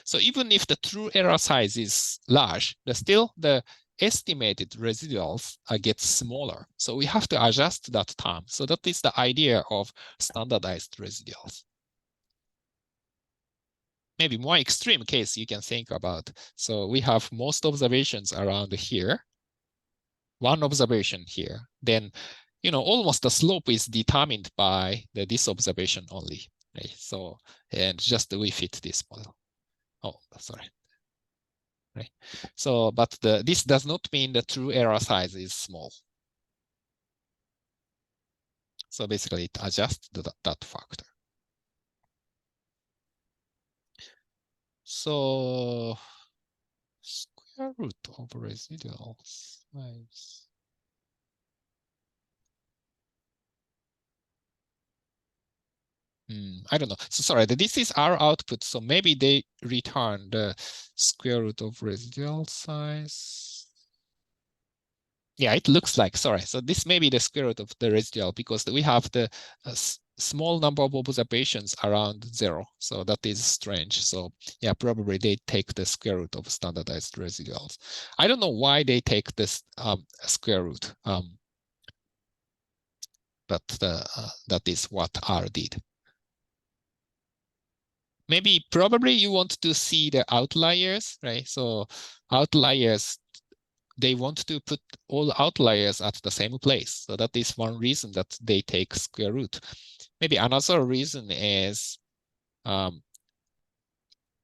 So even if the true error size is large, still the estimated residuals get smaller. So we have to adjust that term. So that is the idea of standardized residuals. Maybe more extreme case you can think about. So we have most observations around here, one observation here, then almost the slope is determined by this observation only. Right? So, and just we fit this model. Oh, sorry. Right. So, but this does not mean the true error size is small. So basically it adjusts that factor. So square root of residual size. I don't know. So sorry, this is our output. So maybe they return the square root of residual size. Yeah, it looks like, sorry. So this may be the square root of the residual because we have the small number of observations around 0. So that is strange. So yeah, probably they take the square root of standardized residuals. I don't know why they take this square root, but that is what R did. Maybe probably you want to see the outliers, right? So outliers, they want to put all outliers at the same place. So that is one reason that they take square root. Maybe another reason is,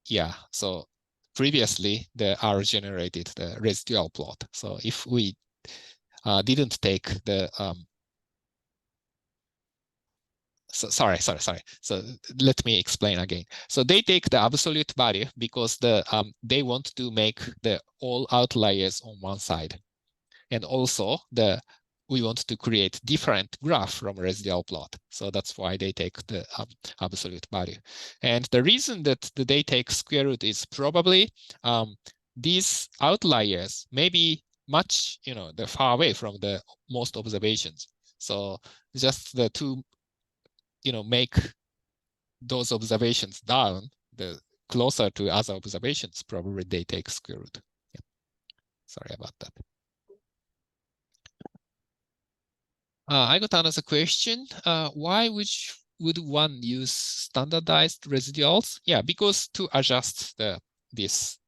yeah, so previously the R generated the residual plot. So if we didn't take the, sorry. So let me explain again. So they take the absolute value because they want to make the all outliers on one side. And also we want to create different graph from residual plot. So that's why they take the absolute value. And the reason that they take square root is probably these outliers may be much, they're far away from the most observations. So just to, make those observations down, the closer to other observations, probably they take square root. Yeah. Sorry about that. I got another question. Why would one use standardized residuals? Yeah, because to adjust this,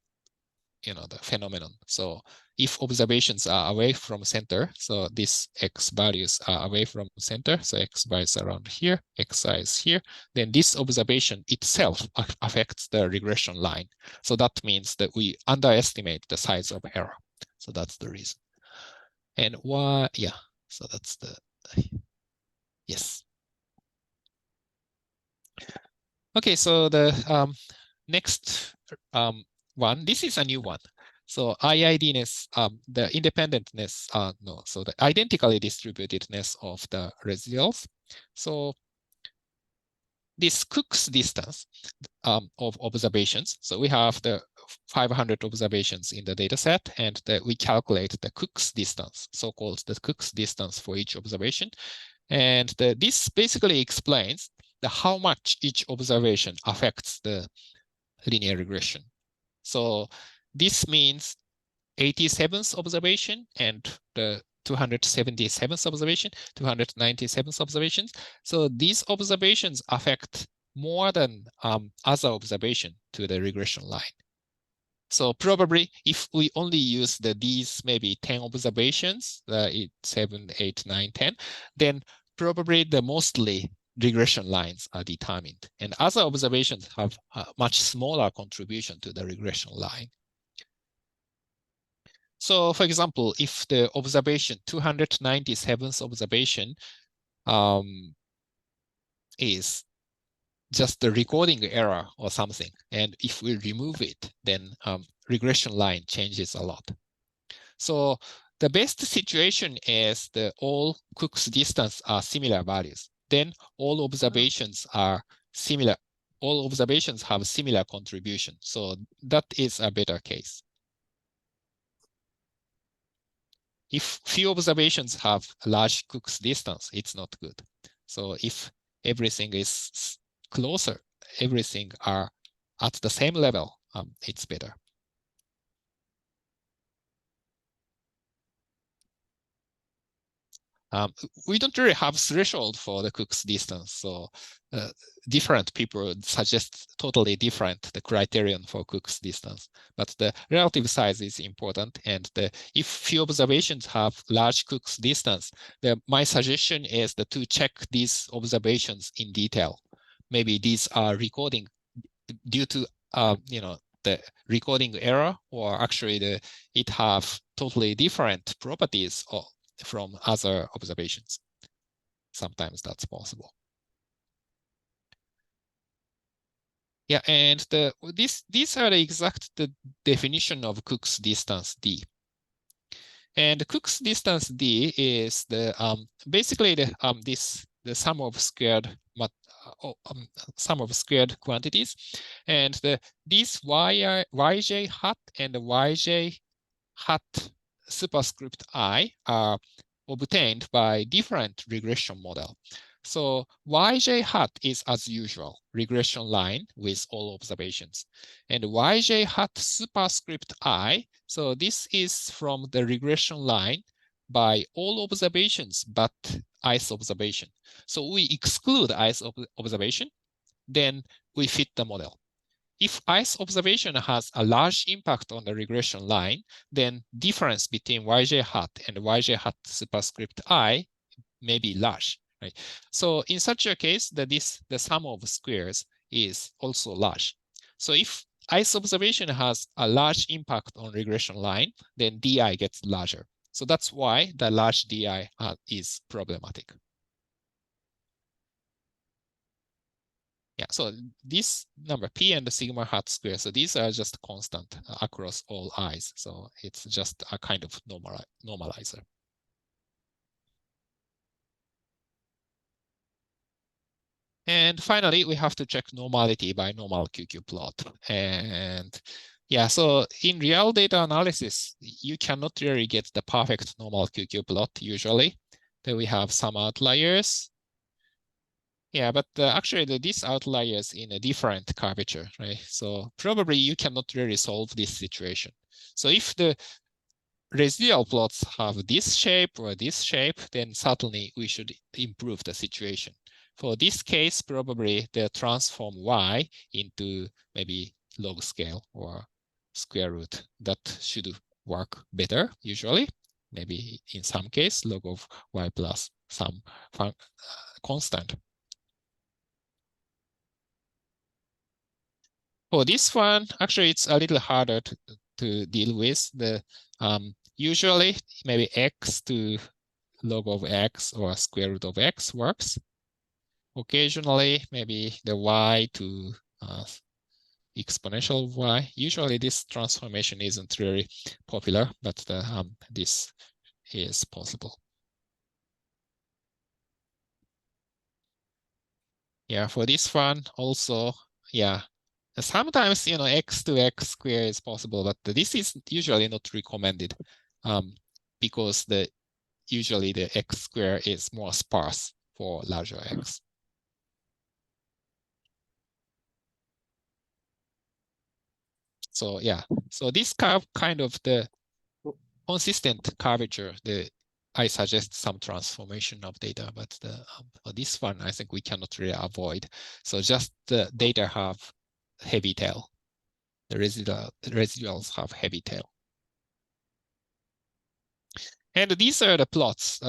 the phenomenon. So if observations are away from center, so these x values are away from center, so x values around here, xi is here, then this observation itself affects the regression line. So that means that we underestimate the size of error. So that's the reason. And why, yeah, so that's the, yes. Okay, so the next one, this is a new one. So IIDness, the independentness, so the identically distributedness of the residuals. So this Cook's distance of observations. So we have the 500 observations in the data set, and we calculate the Cook's distance, so-called the Cook's distance for each observation. And this basically explains how much each observation affects the linear regression. So this means 87th observation and the 277th observation, 297th observations. So these observations affect more than other observation to the regression line. So probably if we only use these maybe 10 observations, 7, 8, 9, 10, then probably the mostly regression lines are determined. And other observations have a much smaller contribution to the regression line. So for example, if the observation, 297th observation is just the recording error or something, and if we remove it, then regression line changes a lot. So the best situation is all Cook's distance are similar values. Then all observations are similar. All observations have similar contribution. So that is a better case. If few observations have a large Cook's distance, it's not good. So if everything is closer, everything are at the same level, it's better. We don't really have threshold for the Cook's distance, so different people suggest totally different the criterion for Cook's distance. But the relative size is important, and if few observations have large Cook's distance, my suggestion is to check these observations in detail. Maybe these are recording due to the recording error, or actually it have totally different properties from other observations. Sometimes that's possible. Yeah, and these are the exact definition of Cook's distance D. And Cook's distance D is basically the sum of squared quantities, and these yj hat and yj hat superscript I are obtained by different regression model. So yj hat is as usual, regression line with all observations. And yj hat superscript I, so this is from the regression line by all observations but ice observation. So we exclude ice observation, then we fit the model. If ice observation has a large impact on the regression line, then difference between yj hat and yj hat superscript I may be large, right? So in such a case, the sum of squares is also large. So if ice observation has a large impact on regression line, then DI gets larger. So that's why the large DI is problematic. Yeah, so this number P and the sigma hat square, so these are just constant across all i's. So it's just a kind of normalizer. And finally, we have to check normality by normal QQ plot. And yeah, so in real data analysis, you cannot really get the perfect normal QQ plot usually. Then we have some outliers. Yeah, but actually these outliers in a different curvature, right? So probably you cannot really solve this situation. So if the residual plots have this shape or this shape, then certainly we should improve the situation. For this case, probably the transform y into maybe log scale or square root. That should work better usually. Maybe in some case, log of y plus some constant. For this one, actually, it's a little harder to deal with. The usually maybe x to log of x or square root of x works. Occasionally, maybe the y to exponential of y. Usually, this transformation isn't really popular, but this is possible. Yeah, for this one also, yeah. Sometimes, x to x square is possible, but this is usually not recommended because usually the x square is more sparse for larger x. So yeah, so this kind of the consistent curvature, I suggest some transformation of data, but for this one, I think we cannot really avoid. So just the data have heavy tail. The residuals have heavy tail. And these are the plots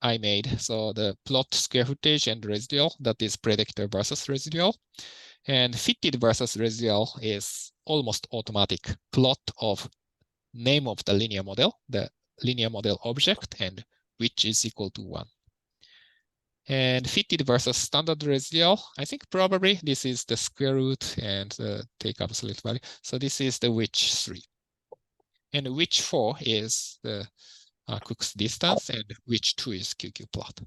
I made. So the plot square footage and residual, that is predictor versus residual. And fitted versus residual is almost automatic plot of name of the linear model, the linear model object, and which is equal to 1. And fitted versus standard residual, I think probably this is the square root and take absolute value. So this is the which 3. And which 4 is the Cook's distance, and which 2 is QQ plot.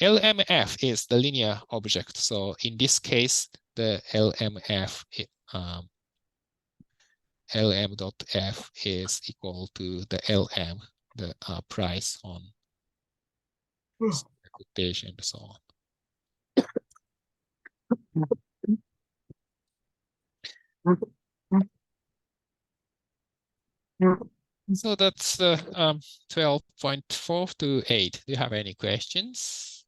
LMF is the linear object. So in this case, the LMF, LM.F is equal to the LM, the price on quotation and so on. So that's 12.4 to 8. Do you have any questions?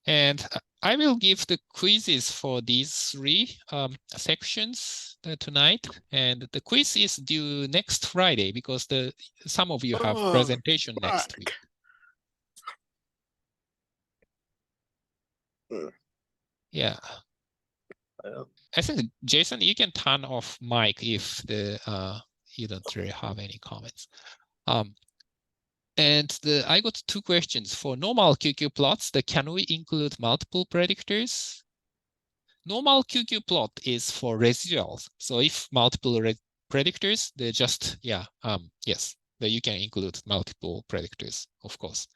And I will give the quizzes for these 3 sections tonight. And the quiz is due next Friday because some of you have presentation next week. Yeah. I think, Jason, you can turn off mic if you don't really have any comments. And I got 2 questions. For normal QQ plots, can we include multiple predictors? Normal QQ plot is for residuals. So if multiple predictors, they just, yes, you can include multiple predictors, of course.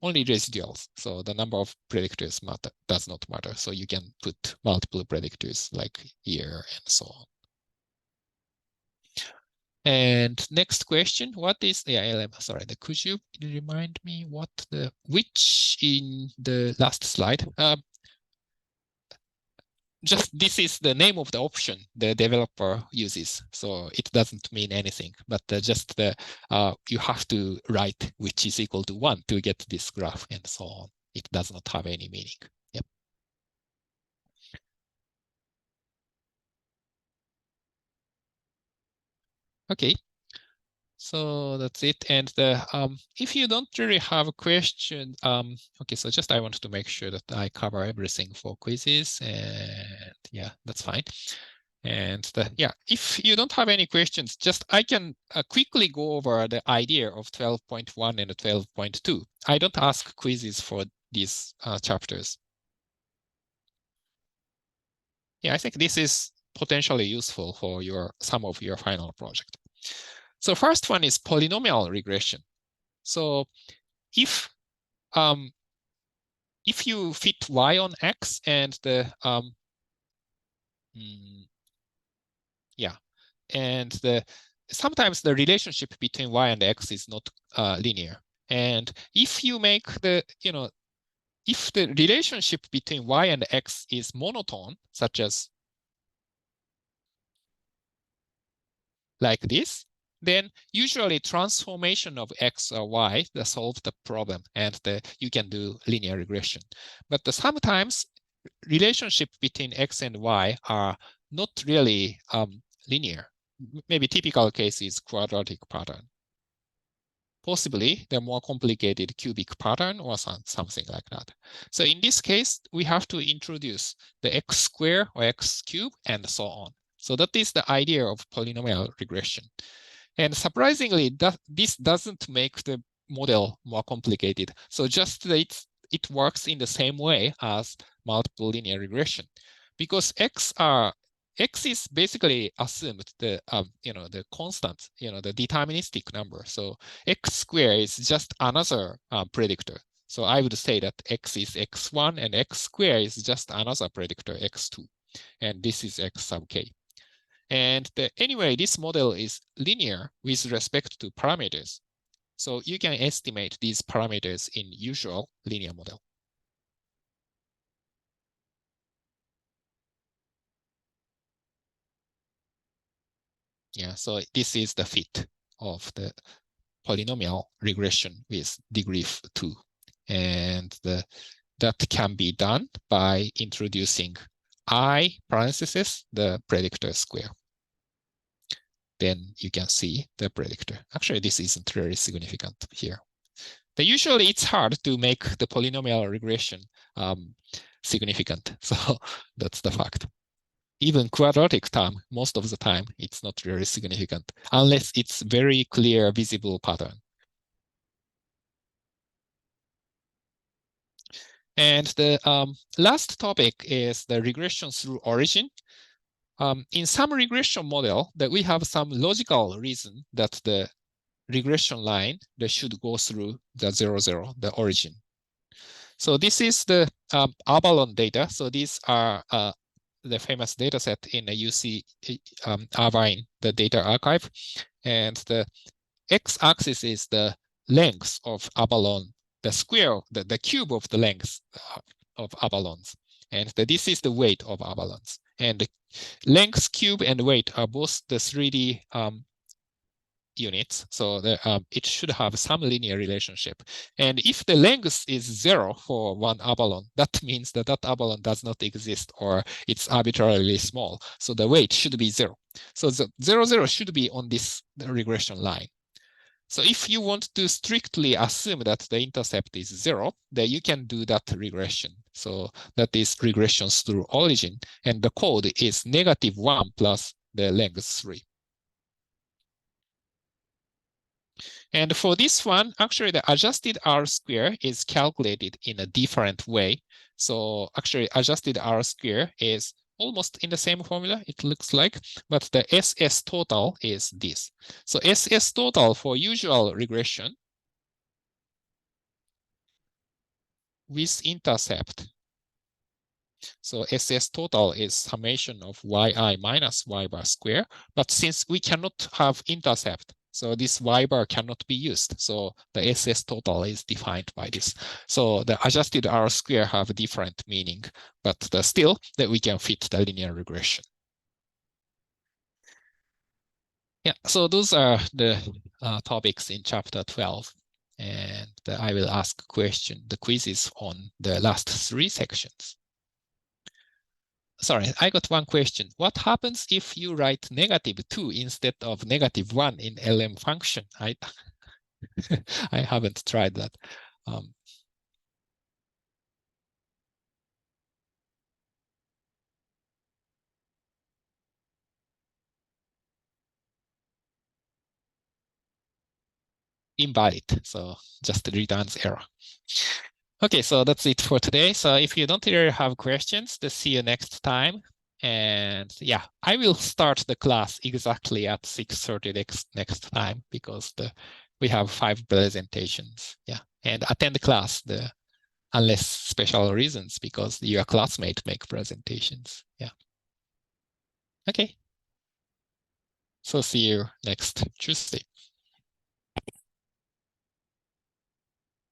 Only residuals. So the number of predictors does not matter. So you can put multiple predictors like year and so on. And next question, what is, sorry, could you remind me which in the last slide? Just this is the name of the option the developer uses, so it doesn't mean anything, but just you have to write which is equal to 1 to get this graph and so on. It does not have any meaning. Yep. Okay. So that's it. And if you don't really have a question, okay, so just I want to make sure that I cover everything for quizzes, and yeah, that's fine. And yeah, if you don't have any questions, just I can quickly go over the idea of 12.1 and 12.2. I don't ask quizzes for these chapters. Yeah, I think this is potentially useful for some of your final project. So first one is polynomial regression. So if you fit y on x and sometimes the relationship between y and x is not linear. And if you make if the relationship between y and x is monotone, such as like this, then usually transformation of x or y that solve the problem, and you can do linear regression. But sometimes relationship between x and y are not really linear. Maybe typical case is quadratic pattern. Possibly the more complicated cubic pattern or something like that. So in this case, we have to introduce the x square or x cube and so on. So that is the idea of polynomial regression. And surprisingly, this doesn't make the model more complicated. So just it works in the same way as multiple linear regression, because x is basically assumed the constant, the deterministic number. So x squared is just another predictor. So I would say that x is x1 and x squared is just another predictor, x2. And this is x sub k. And anyway, this model is linear with respect to parameters. So you can estimate these parameters in usual linear model. Yeah, so this is the fit of the polynomial regression with degree 2. And that can be done by introducing I parenthesis, the predictor square. Then you can see the predictor. Actually, this isn't very significant here. But usually it's hard to make the polynomial regression significant. So that's the fact. Even quadratic term, most of the time, it's not very significant unless it's very clear, visible pattern. And the last topic is the regression through origin. In some regression model, that we have some logical reason that the regression line that should go through the 0, 0, the origin. So this is the Avalon data. So these are the famous data set in the UC Irvine, the data archive. And the x-axis is the length of Avalon, the square, the cube of the length of Avalons. And this is the weight of Avalons. And the length, cube, and weight are both the 3D units. So it should have some linear relationship. And if the length is 0 for one Avalon, that means that Avalon does not exist or it's arbitrarily small. So the weight should be 0. So the 0, 0 should be on this regression line. So if you want to strictly assume that the intercept is 0, then you can do that regression. So that is regressions through origin. And the code is -1 plus the length 3. And for this one, actually the adjusted R square is calculated in a different way. So actually adjusted R square is almost in the same formula, it looks like, but the SS total is this. So SS total for usual regression with intercept So SS total is summation of yi minus y bar square. But since we cannot have intercept, so this y bar cannot be used. So the SS total is defined by this. So the adjusted R square have a different meaning, but still that we can fit the linear regression. Yeah, so those are the topics in chapter 12. And I will ask the quizzes on the last 3 sections. Sorry, I got one question. What happens if you write -2 instead of -1 in LM function? I haven't tried that. Invalid, so just returns error. Okay, so that's it for today. So if you don't really have questions, then see you next time. And yeah, I will start the class exactly at 6:30 next time because we have 5 presentations. Yeah, and attend the class unless special reasons because your classmate make presentations. Yeah. Okay. So see you next Tuesday.